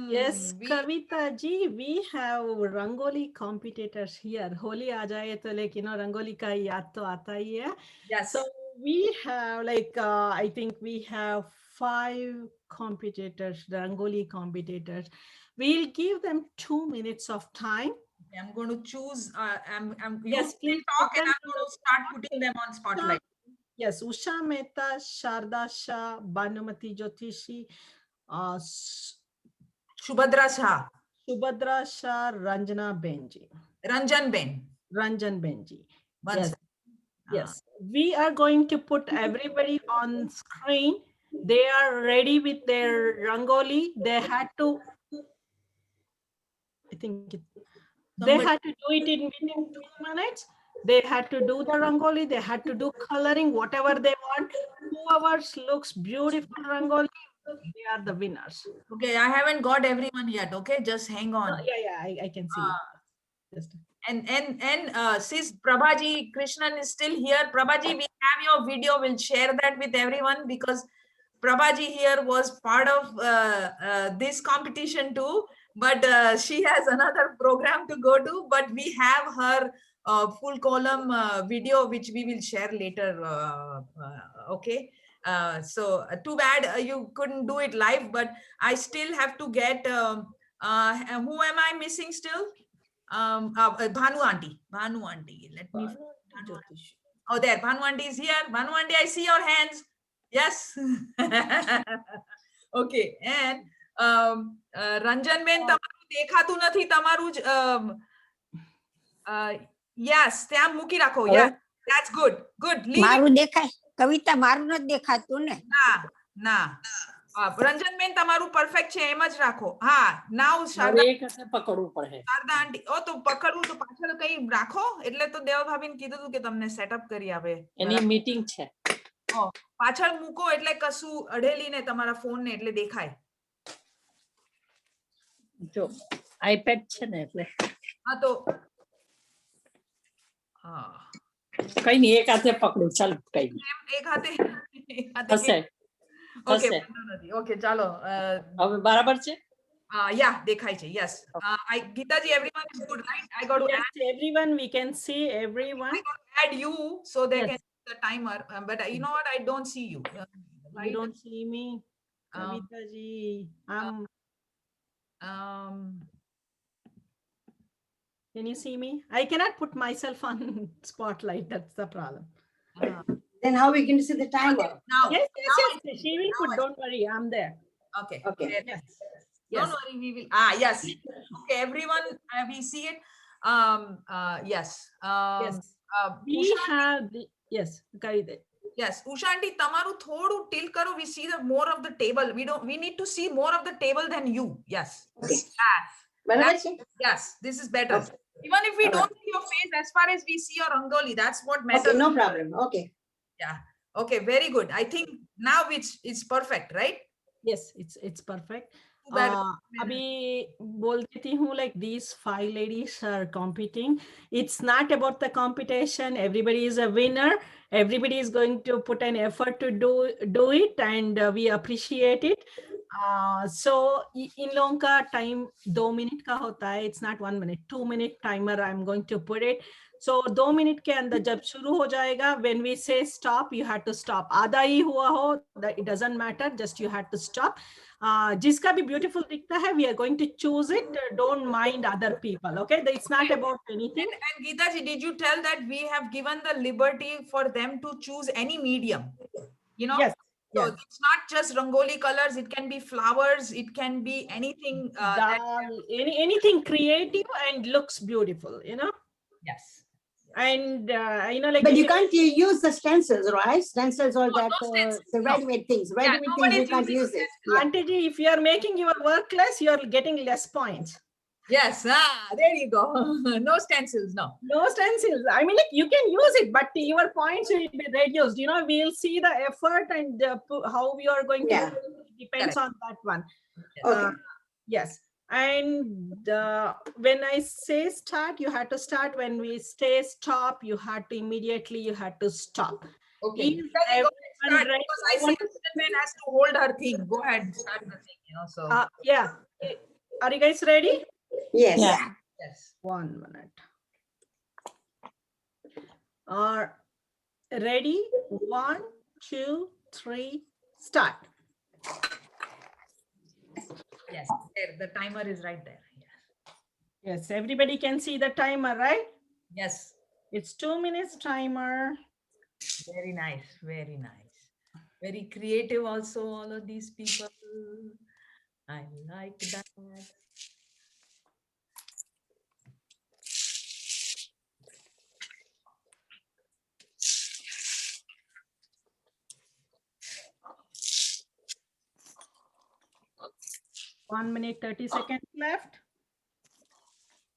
Yes, Kavita ji, we have Rangoli competitors here. Holi aa jaye to lekin Rangoli ka yaad to aata hi hai. Yes. So we have I think we have 5 competitors, Rangoli competitors. We'll give them 2 minutes of time. I'm going to choose. Yes, please talk put and them I'm going to start putting them on spotlight. Yes, Usha Mehta, Sharda Shah, Bhanumati Jyotishi, Shubhadra Shah. Subhadra Shah, Ranjana Benji. Ranjan Ben. Ranjan Benji. One Yes. second. Yes. We are going to put everybody on screen. They are ready with their Rangoli. They had to, I think they had to do it in within 2 minutes. They had to do the Rangoli. They had to do coloring, whatever they want. Whoever looks beautiful Rangoli, They are the winners. Okay, I haven't got everyone yet. Okay, just hang on. Yeah, I can see. Just And since Prabhaji Krishnan is still here, Prabhaji, we have your video. We'll share that with everyone because Prabhaji here was part of this competition too. But she has another program to go to. But we have her full column video, which we will share later. Okay. So too bad you couldn't do it live, but I still have to get. Who am I missing still? Bhanu auntie. Let me. Oh, there. Bhanu auntie is here. Bhanu auntie, I see your hands. Yes. Okay. And Ranjan Ben, tamaru dekhatu nathi, tamaru yes, ત્યાં મૂકી રાખો. Yeah, that's good. Good. Leave મારું દેખાય કવિતા મારું નથી દેખાતું ને ના રંજન બેન તમારું પરફેક્ટ છે એમ જ રાખો. હા, now મારે એક હાથે પકડવું પડે. શારદા આંટી, ઓ તો પકડવું તો પાછળ કઈ રાખો, એટલે તો દેવ ભાભીને કીધું હતું કે તમને સેટઅપ કરી આપે. એની મીટિંગ છે. પાછળ મૂકો એટલે કશું અડેલી ને તમારા ફોન ને એટલે દેખાય. જો આઈપેડ છે ને એટલે. હા તો કઈ નહીં, એક હાથે પકડું. ચાલ કઈ નહીં, એક હાથે હશે. ઓકે ઓકે ચાલો. હવે બરાબર છે. Yeah, દેખાય છે. Yes. Geetaji, everyone is good, right? I got to yes, add everyone. We can see everyone. I got to add you so they can see the timer. But you know what? I don't see you. You don't see me, Kavita ji. Can you see me? I cannot put myself on spotlight. That's the problem. Then how are we going to see the timer? Now. Yes. Now She will put. Don't worry, I'm there. Okay. Okay. Yes. Don't worry, we will. Yes. Okay, everyone, we see it. Yes. Yes. We have the, yes, Kavita. Yes, Usha aunty, tamaru thodu tilt karo. We see the more of the table. We need to see more of the table than you. Yes. Okay. Yes, this is better. Okay. Even if we don't see your face, as far as we see your rangoli, that's what matters. Okay, no problem. Okay. Yeah. Okay, very good. I think now it's perfect, right? Yes, it's perfect. Too bad. अभी बोल देती हूँ, like these 5 ladies are competing. It's not about the competition. Everybody is a winner. Everybody is going to put an effort to do it, and we appreciate it. So in लोगों का time 2 minute का होता है. It's not 1 minute, 2 minute timer. I'm going to put it. So 2 minute के अंदर जब शुरू हो जाएगा, when we say stop, you have to stop. आधा ही हुआ हो, it doesn't matter. Just you have to stop. जिसका भी beautiful दिखता है, we are going to choose it. Don't mind other people. Okay, it's not about anything. And Geetaji, did you tell that we have given the liberty for them to choose any medium? You know. Yes. So it's not just rangoli colors. It can be flowers. It can be anything. Anything creative and looks beautiful. You know. Yes. And you know, like. But you can't use the stencils, right? Stencils or that the ready-made things. Ready-made things you can't use it. Yeah. Auntie ji, if you are making your work less, you are getting less points. Yes. There you go. No stencils. No. No stencils. I mean, like you can use it, but your points will be reduced. You know, we'll see the effort and how we are going to. Yeah. Depends on that one. Okay. Yes. And when I say start, you have to start. When we say stop, you have to immediately, you have to stop. Okay. Is Start, everyone ready? because I see the man has to hold her thing. Go ahead, start the thing. You know, so. Yeah. Are you guys ready? Yes. Yeah. Yes. 1 minute. Are ready? 1, 2, 3, start. Yes. There, the timer is right there. Yes. Yes, everybody can see the timer, right? Yes. It's 2 minutes timer. Very nice. Very nice. Very creative also, all of these people. I like that. One minute, 30 seconds left.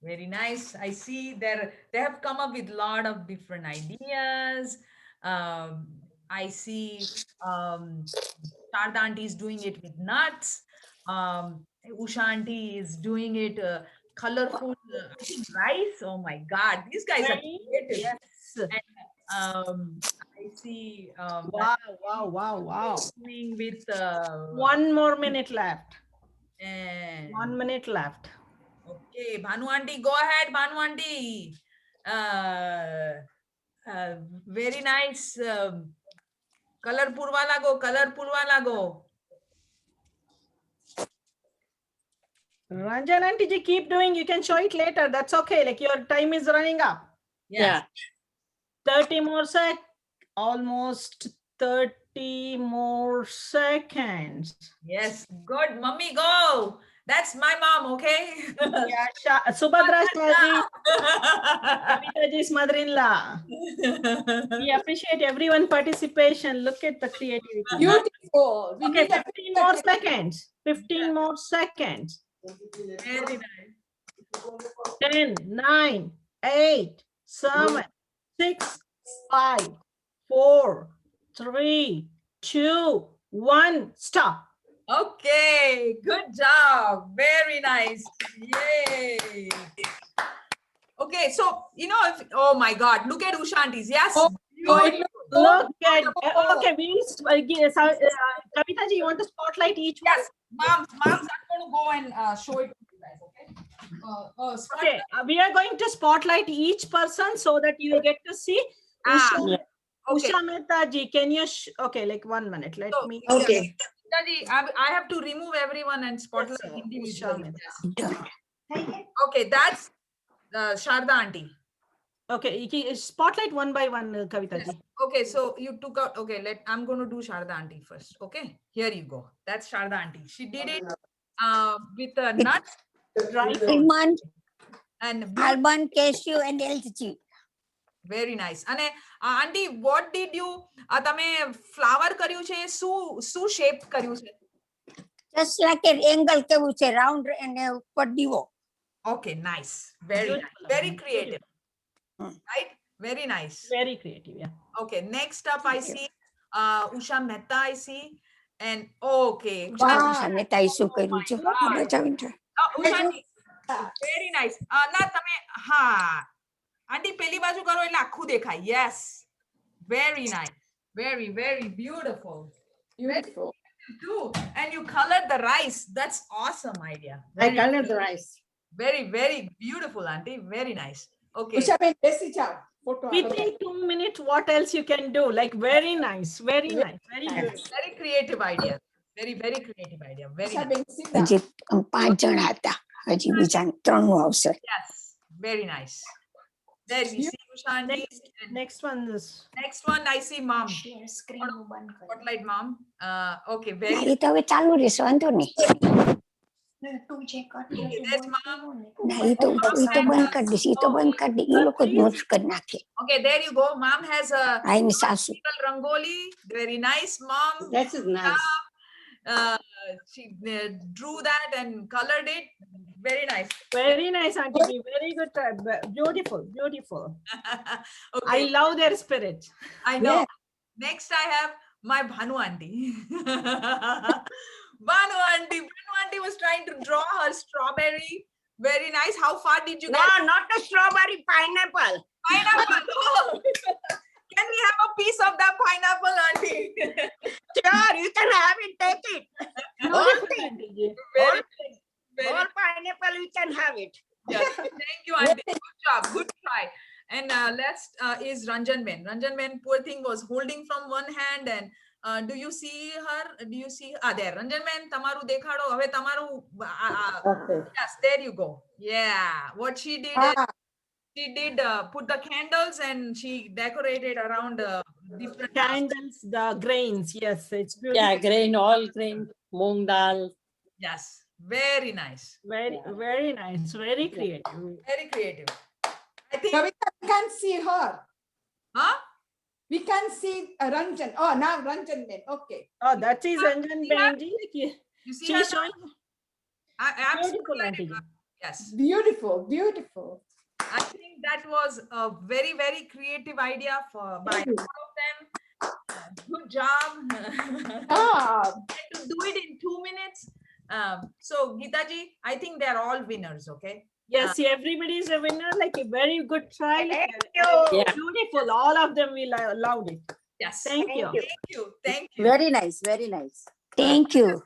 Very nice. I see they have come up with a lot of different ideas. I see Sharda auntie is doing it with nuts. Usha auntie is doing it colorful. I think rice. Oh my God, these guys are creative. Yes. And, I see. Wow. Doing with 1 more minute left. and 1 minute left. okay, Bhanu auntie, go ahead, Bhanu auntie. Very nice. Colorful wala go. Ranjan auntie ji, keep doing. You can show it later. That's okay. Like your time is running up. Yes. 30 more almost 30 more seconds. Yes, good. Mummy, go. That's my mom, okay? Yeah, Subhadra Shaji, Kavita ji's mother-in-law. We appreciate everyone participation. Look at the creativity. Beautiful. We Okay, need a 15 more seconds. 15 more seconds. Very nice. 10, 9, 8, 7, 6, 5, 4, 3, 2, 1. Stop. Okay, good job. Very nice. Yay. Okay, so, if, oh my God, look at Usha aunties. Yes. Beautiful. Look at, okay, Kavita ji, you want to spotlight each one? Yes, mom's are going to go and show it to you guys, okay? Okay, we are going to spotlight each person so that you will get to see. Okay. Usha Mehta ji, can you, okay, like 1 minute, let me. Okay. I have to remove everyone and spotlight Yes, individually. Usha Okay, that's Sharda auntie. Okay, spotlight one by one, Kavita ji. Okay, so you took out, okay, I'm going to do Sharda auntie first. Okay, here you go. That's Sharda auntie. She did it with nuts, dry fruit, Almond, and almond, cashew, and elchi. very nice. And auntie, what did you, તમે flower કર્યું છે, શું shape કર્યું છે? Just like an angle કેવું છે, round and ઉપર દીવો. Okay, nice. Very nice. Very creative. Right? Very nice. Very creative, yeah. Okay, next up I see Usha Mehta, I see. And okay. Usha Mehta શું કર્યું છે? Usha auntie, very nice. ના તમે હા આંટી પેલી બાજુ કરો એટલે આખું દેખાય. Yes. Very nice. Very, very beautiful. Beautiful. Too. And you colored the rice. That's awesome idea. I colored the rice. Very, very beautiful, auntie. Very nice. Okay. Usha ben, besi chao. Photo. Within 2 minutes, what else you can do? Like very nice, very nice, very good. Very creative idea. Very, very creative idea. Very Usha nice. ben, sit down. હજી 5 જણા હતા. હજી બીજા 3 આવશે. Yes. Very nice. There we see Usha auntie. Next one is. Next one, I see mom. Spotlight mom. Okay, very એ તો હવે ચાલુ રહેશે, વાંધો નહીં. There's mom. ના, એ તો બંધ કરી દઈશ, એ તો બંધ કરી દે, એ લોકો જ મોજ કરી નાખે. Okay, there you go. Mom has a આ એની સાસુ. rangoli. Very nice, mom. That is nice. She drew that and colored it. Very nice. Very nice, auntie. Very good. Beautiful, beautiful. Okay. I love their spirit. I know. Next, I have my Bhanu auntie. Bhanu auntie was trying to draw her strawberry. Very nice. How far did you No, get? not a strawberry, pineapple. Pineapple. Oh. Can we have a piece of that pineapple, auntie? Sure, you can have it, take it. Whole thing. Very, very Whole pineapple, you can have it. yeah. Thank you, auntie. Good job. Good try. And last is Ranjan Ben. Ranjan Ben, poor thing, was holding from one hand. And do you see her? Do you see? There. Ranjan Ben, tamaru dekhado. Have tamaru. Okay. Yes, there you go. Yeah. What she did is she did put the candles and she decorated around different Candles, the grains. Yes, it's beautiful. Yeah, grain, all grain, moong dal. Yes. Very nice. Very, very nice. Very creative. Very creative. I think. Kavita, we can't see her. Huh? We can't see Ranjan. Oh, now Ranjan ben. Okay. Oh, that is Ranjan Benji. You see She's her now? showing beautiful, Absolutely. auntie. Yes. Beautiful, beautiful. I think that was a very, very creative idea by all of them. Good good job. To do it in 2 minutes. So Geeta ji, I think they're all winners. Okay. Yes, everybody is a winner. Like a very good try. Thank you. Yeah. Beautiful. All of them we loved it. Yes. Thank you. Thank you. Thank you. Very nice, very nice. Thank you.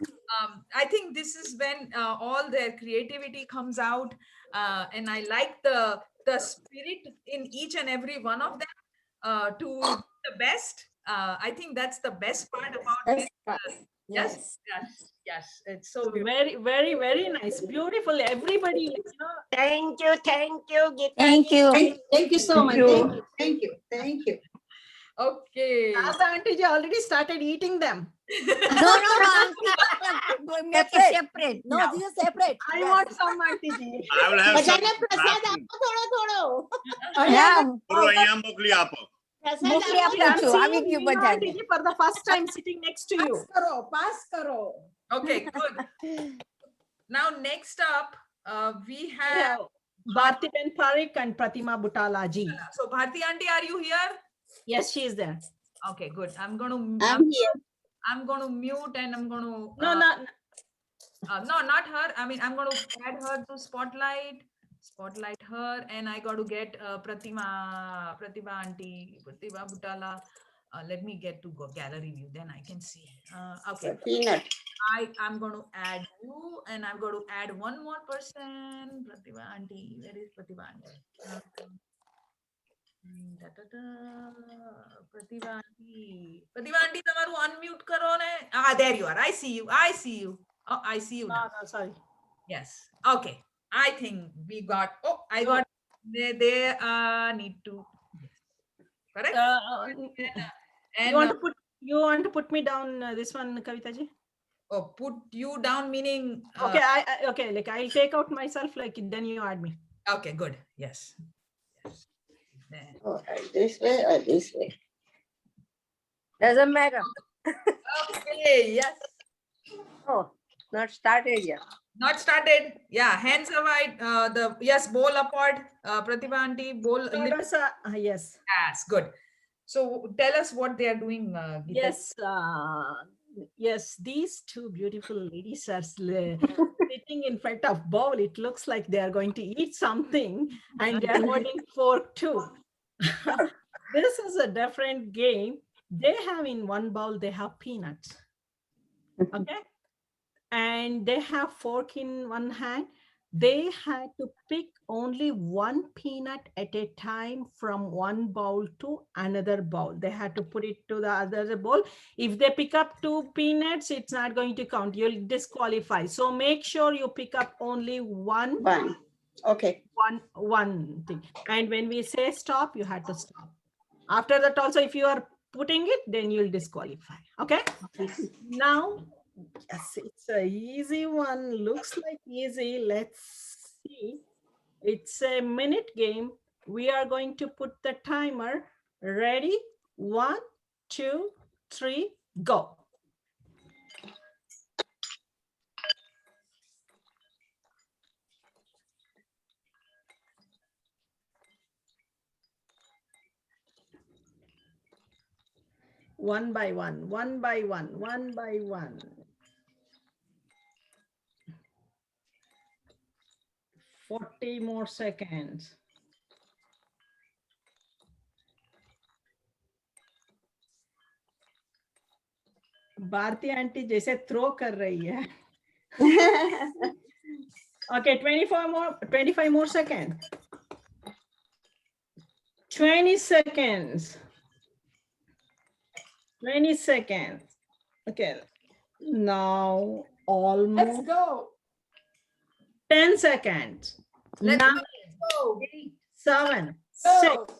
I think this is when all their creativity comes out, and I like the spirit in each and every one of them to do the best. I think that's the best part about this. Yes. It's so very, very, very nice. Beautiful. Everybody, Thank you. Thank you. Geeta Thank ji. you. Thank you so much. Thank you. Thank you. Okay. Asa auntie ji already started eating them. No. Make it separate. No, this is separate. I want some auntie ji. I will have some. બધાને પ્રસાદ આપો થોડો. Yeah. પૂરો અહીંયા મોકલી આપો. મોકલી આપું I'm છું. આવી seeing ગયું you, બધાને. auntie ji, for the first time sitting next to you. Pass karo. Okay, good. Now next up, we have Bharti Ben Parikh and Pratima Butala ji. so Bharti auntie, are you here? Yes, she is there. Okay, good. I'm going to mute and I'm going to No, no, not her. I mean, I'm going to add her to spotlight her, and I got to get Pratibha auntie, Pratibha Butala. Let me get to gallery view, then I can see. Okay. Peanut. I'm going to add you, and I'm going to add one more person. Pratibha auntie. Where is Pratibha auntie? Pratibha auntie, tamaru unmute karo ne. There you are. I see you. Oh, I see you now. no, sorry. Yes. Okay. I think we got. Oh, I got. They need to. Correct. And You want to put me down this one, Kavita ji? oh, put you down meaning. Okay, okay. Like I'll take out myself. Like then you add me. Okay. Good. Yes. There. Oh, this way or this way? Doesn't matter. Okay. Yes. Oh, not started yet. Not started. Yeah. Hands away. Yes. Bowl apart. Pratibha auntie. Bowl. Yes. Yes. Good. So tell us what they are doing. Geeta. Yes. Yes. These two beautiful ladies are sitting in front of bowl. It looks like they are going to eat something, and they are holding fork too. This is a different game. They have in one bowl, they have peanuts. Okay. And they have fork in one hand. They had to pick only one peanut at a time from one bowl to another bowl. They had to put it to the other bowl. If they pick up 2 peanuts, it's not going to count. You'll disqualify. So make sure you pick up only one. Okay. One thing. And when we say stop, you have to stop. After that also, if you are putting it, then you'll disqualify. Okay. Now, yes, it's a easy one. Looks like easy. Let's see. It's a minute game. We are going to put the timer. Ready? 1, 2, 3, go. One by one. 40 more seconds. Bharti aunty जैसे throw कर रही है. Okay, 25 more seconds. 20 seconds. 20 seconds. Okay. Now almost. Let's go. 10 seconds. Let's 9, go. 8, 7, Go. 6,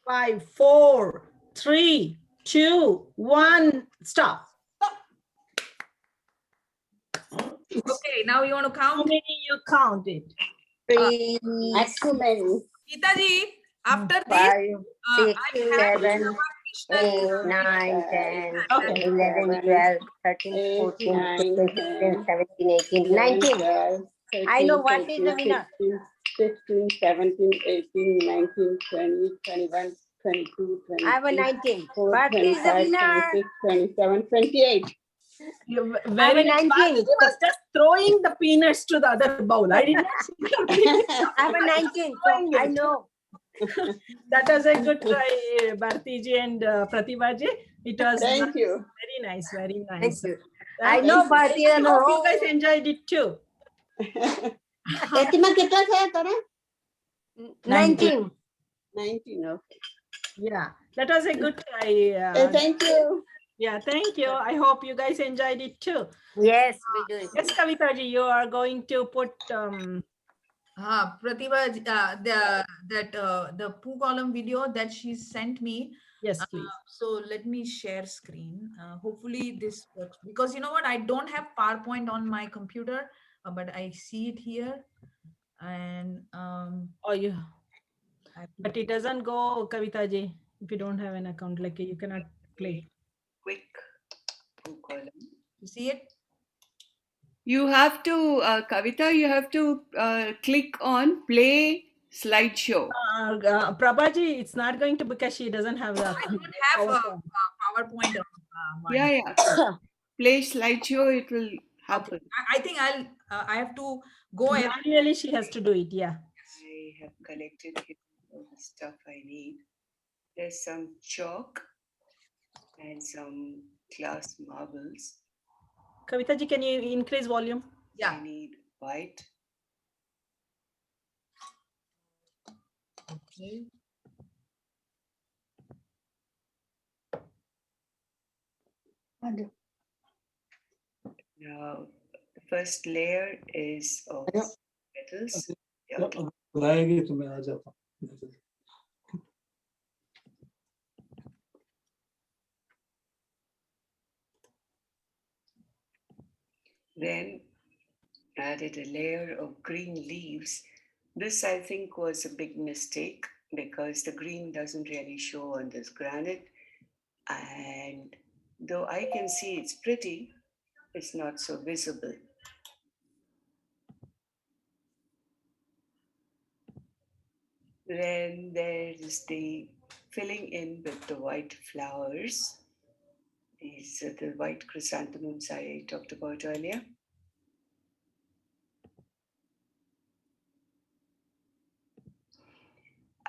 5, 4, 3, 2, 1. Stop. Okay, now you want to How count? many you counted? 3, Maximum. Geeta ji, after this, 5, 6, I have 7, 8, 9, 10, Okay. 11, 12, 13, 14, 15, 16, 17, 18, 19. I know what is the winner. 15, 17, 18, 19, 20, 21, 22, I have a 19. 24, Bharti is the 25, winner. 26, 27, 28. Very nice. Bharti was just throwing the peanuts to the other bowl. I did not see the peanuts. I have a 19. So I know. That was a good try, Bharti ji and Pratibha ji. It was Thank you. very nice, very Thank nice. you. I know Bharti. I hope you guys enjoyed it too. एतिमा कितना था तेरा? 19. 19, okay. Yeah, that was a good try. Thank you. Yeah, thank you. I hope you guys enjoyed it too. Yes, we do. Yes, Kavita ji, you are going to put Pratibha, the Pooh column video that she sent me. Yes, please. So let me share screen. Hopefully this works, because you know what, I don't have PowerPoint on my computer, but I see it here. And but it doesn't go, Kavita ji, if you don't have an account, like you cannot play. Quick Pooh column. You see it? You have to, Kavita, you have to click on play slideshow. Prabhaji, it's not going to, because she doesn't have the. I don't have a PowerPoint on mine. Yeah. Play slideshow, it will happen. I think I have to go and manually she has to do it. Yeah. I have collected all the stuff I need. There's some chalk and some glass marbles. Kavita ji, can you increase volume? Yeah. I need white. Okay. Now, the first layer is of petals. Yeah. बुलाएगी तो मैं आ जाता हूँ. Then added a layer of green leaves. This, I think, was a big mistake because the green doesn't really show on this granite. And though I can see it's pretty, it's not so visible. Then there is the filling in with the white flowers. These are the white chrysanthemums I talked about earlier.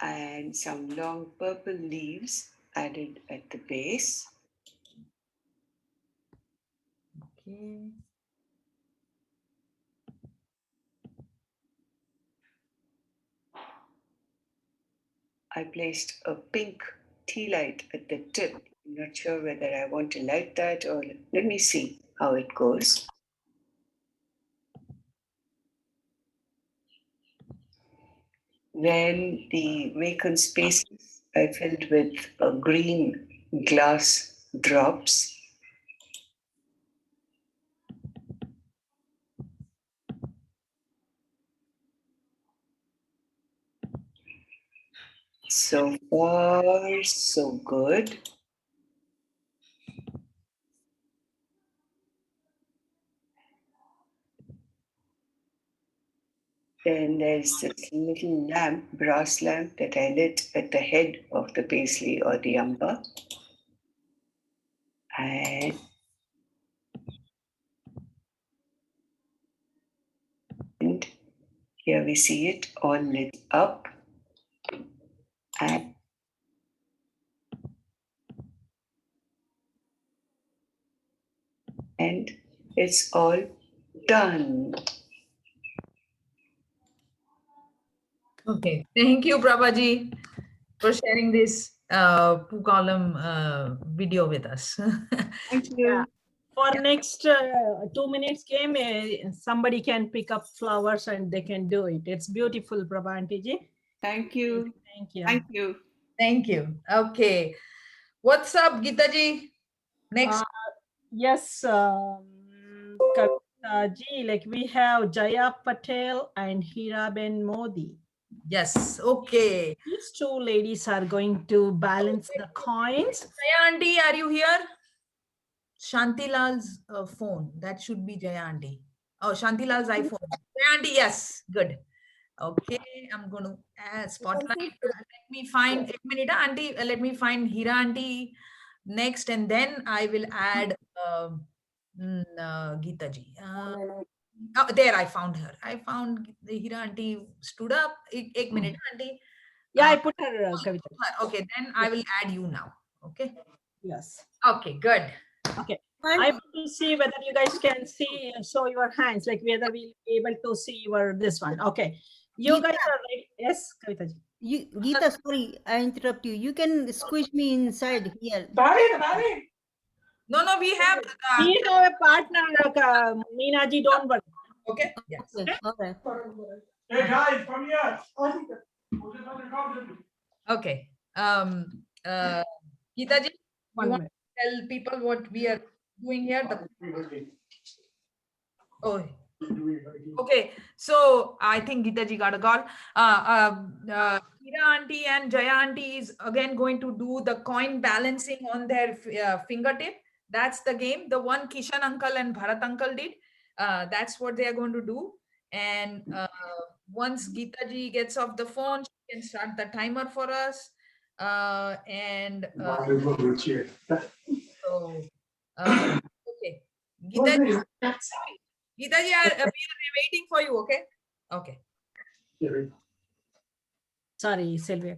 And some long purple leaves added at the base. Okay. I placed a pink tea light at the tip. I'm not sure whether I want to light that or let me see how it goes. Then the vacant spaces I filled with green glass drops. So far, so good. Then there's this little lamp, brass lamp that I lit at the head of the paisley or the amba. And here we see it all lit up. And it's all done. Okay, thank you, Prabhaji, for sharing this Pooh column video with us. Thank you. For next 2 minutes game, somebody can pick up flowers and they can do it. It's beautiful, Prabha Aunty ji. Thank you. Thank you. Thank you. Thank you. Okay. What's up, Geeta ji? Next. Yes, Kavita ji, like we have Jaya Patel and Hiraben Modi. Yes, okay. These two ladies are going to balance the coins. Jaya Aunty, are you here? Shantilal's phone. That should be Jaya Aunty. Oh, Shantilal's iPhone. Jaya Aunty, yes. Good. Okay, I'm going to add spotlight. Let me find, एक minute, auntie. Let me find Hira auntie next, and then I will add Geeta ji. Oh, there, I found her. I found the Hira auntie stood up. एक minute, auntie. Yeah, I put her, Kavita. Okay, then I will add you now. Okay. Yes. Okay, good. Okay. I want to see whether you guys can see, show your hands, like whether we'll be able to see your this one. Okay. You guys are ready. Yes, Kavita ji. You, Geeta, sorry, I interrupt you. You can squish me inside here. No, we have. We have a partner, Meena ji, don't worry. Okay. Yes. Okay. Hey guys, come here. Okay. Geeta ji, you want to tell people what we are doing here? Oh. Okay, so I think Geeta ji got a call. Hira auntie and Jaya auntie is again going to do the coin balancing on their fingertip. That's the game. The one Kishan uncle and Bharat uncle did. That's what they are going to do. And once Geeta ji gets off the phone, she can start the timer for us. Okay. Geeta ji, we are waiting for you, okay? Okay. Sorry, Sylvia.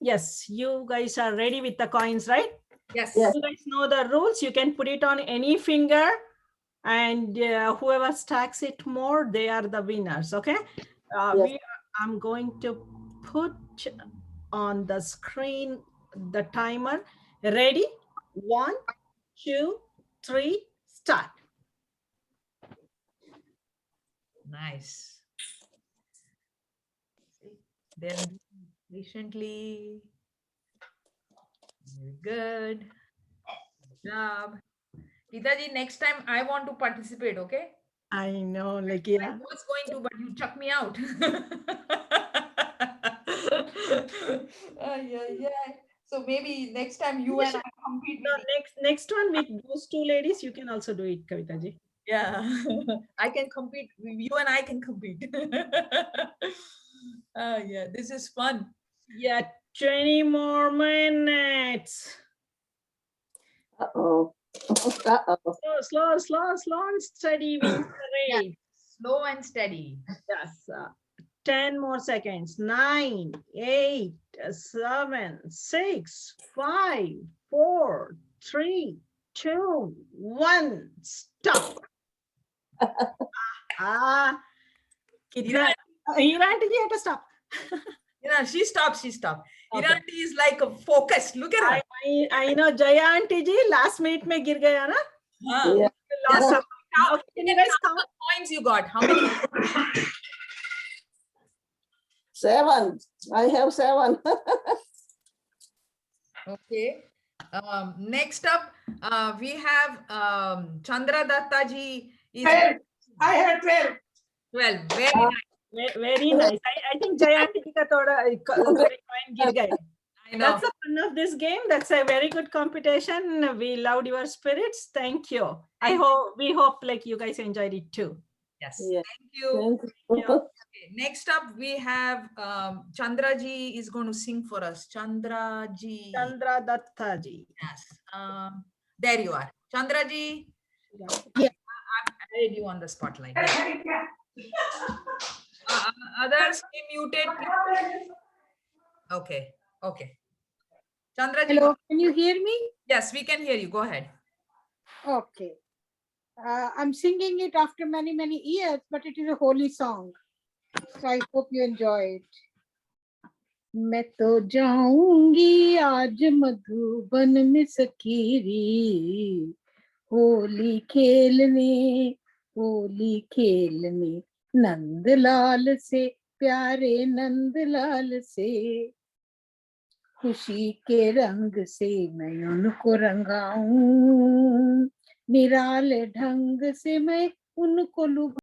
Yes, you guys are ready with the coins, right? Yes. You guys know the rules. You can put it on any finger, and whoever stacks it more, they are the winners, okay? I'm going to put on the screen the timer. Ready? 1, 2, 3, start. Nice. Then patiently. Very good. Good job. Geeta ji, next time I want to participate, okay? I know, like, I yeah. was going to, but you chucked me out. So maybe next time you and I compete. Next one with those two ladies, you can also do it, Kavita ji. Yeah, I can compete. You and I can compete. Yeah, this is fun. Yeah, 20 more minutes. Uh-oh. Slow and steady. Wins the race. Slow and steady. Yes. 10 more seconds. 9, 8, 7, 6, 5, 4, 3, 2, 1. Stop. Hira auntie ji had to stop. She stopped. Hira auntie is like focused. Look at her. I know Jaya auntie ji last minute mein gir gaya na. Yeah. How many points you got? How many? 7. I have 7. Okay. Next up, we have Chandra Datta ji. I have 12. 12. Very nice. Very nice. I think Jaya auntie ji ka thoda coin gir gaya. I know. That's the fun of this game. That's a very good competition. We loved your spirits. Thank you. We hope like you guys enjoyed it too. Yes. Yeah. Thank you. Thank you. Okay, next up we have Chandra ji is going to sing for us. Chandra ji. Chandra Datta ji. Yes. There you are. Chandra ji. Yeah. I read you on the spotlight. Others be muted. Okay. Chandra ji. Hello, can you hear me? Yes, we can hear you. Go ahead. Okay. I'm singing it after many, many years, but it is a holy song. So I hope you enjoy it. मैं तो जाऊंगी आज मधुबन में सखीरी होली खेलने नंदलाल से प्यारे नंदलाल से खुशी के रंग से मैं उनको रंगाऊं निराले ढंग से मैं उनको लुभाऊं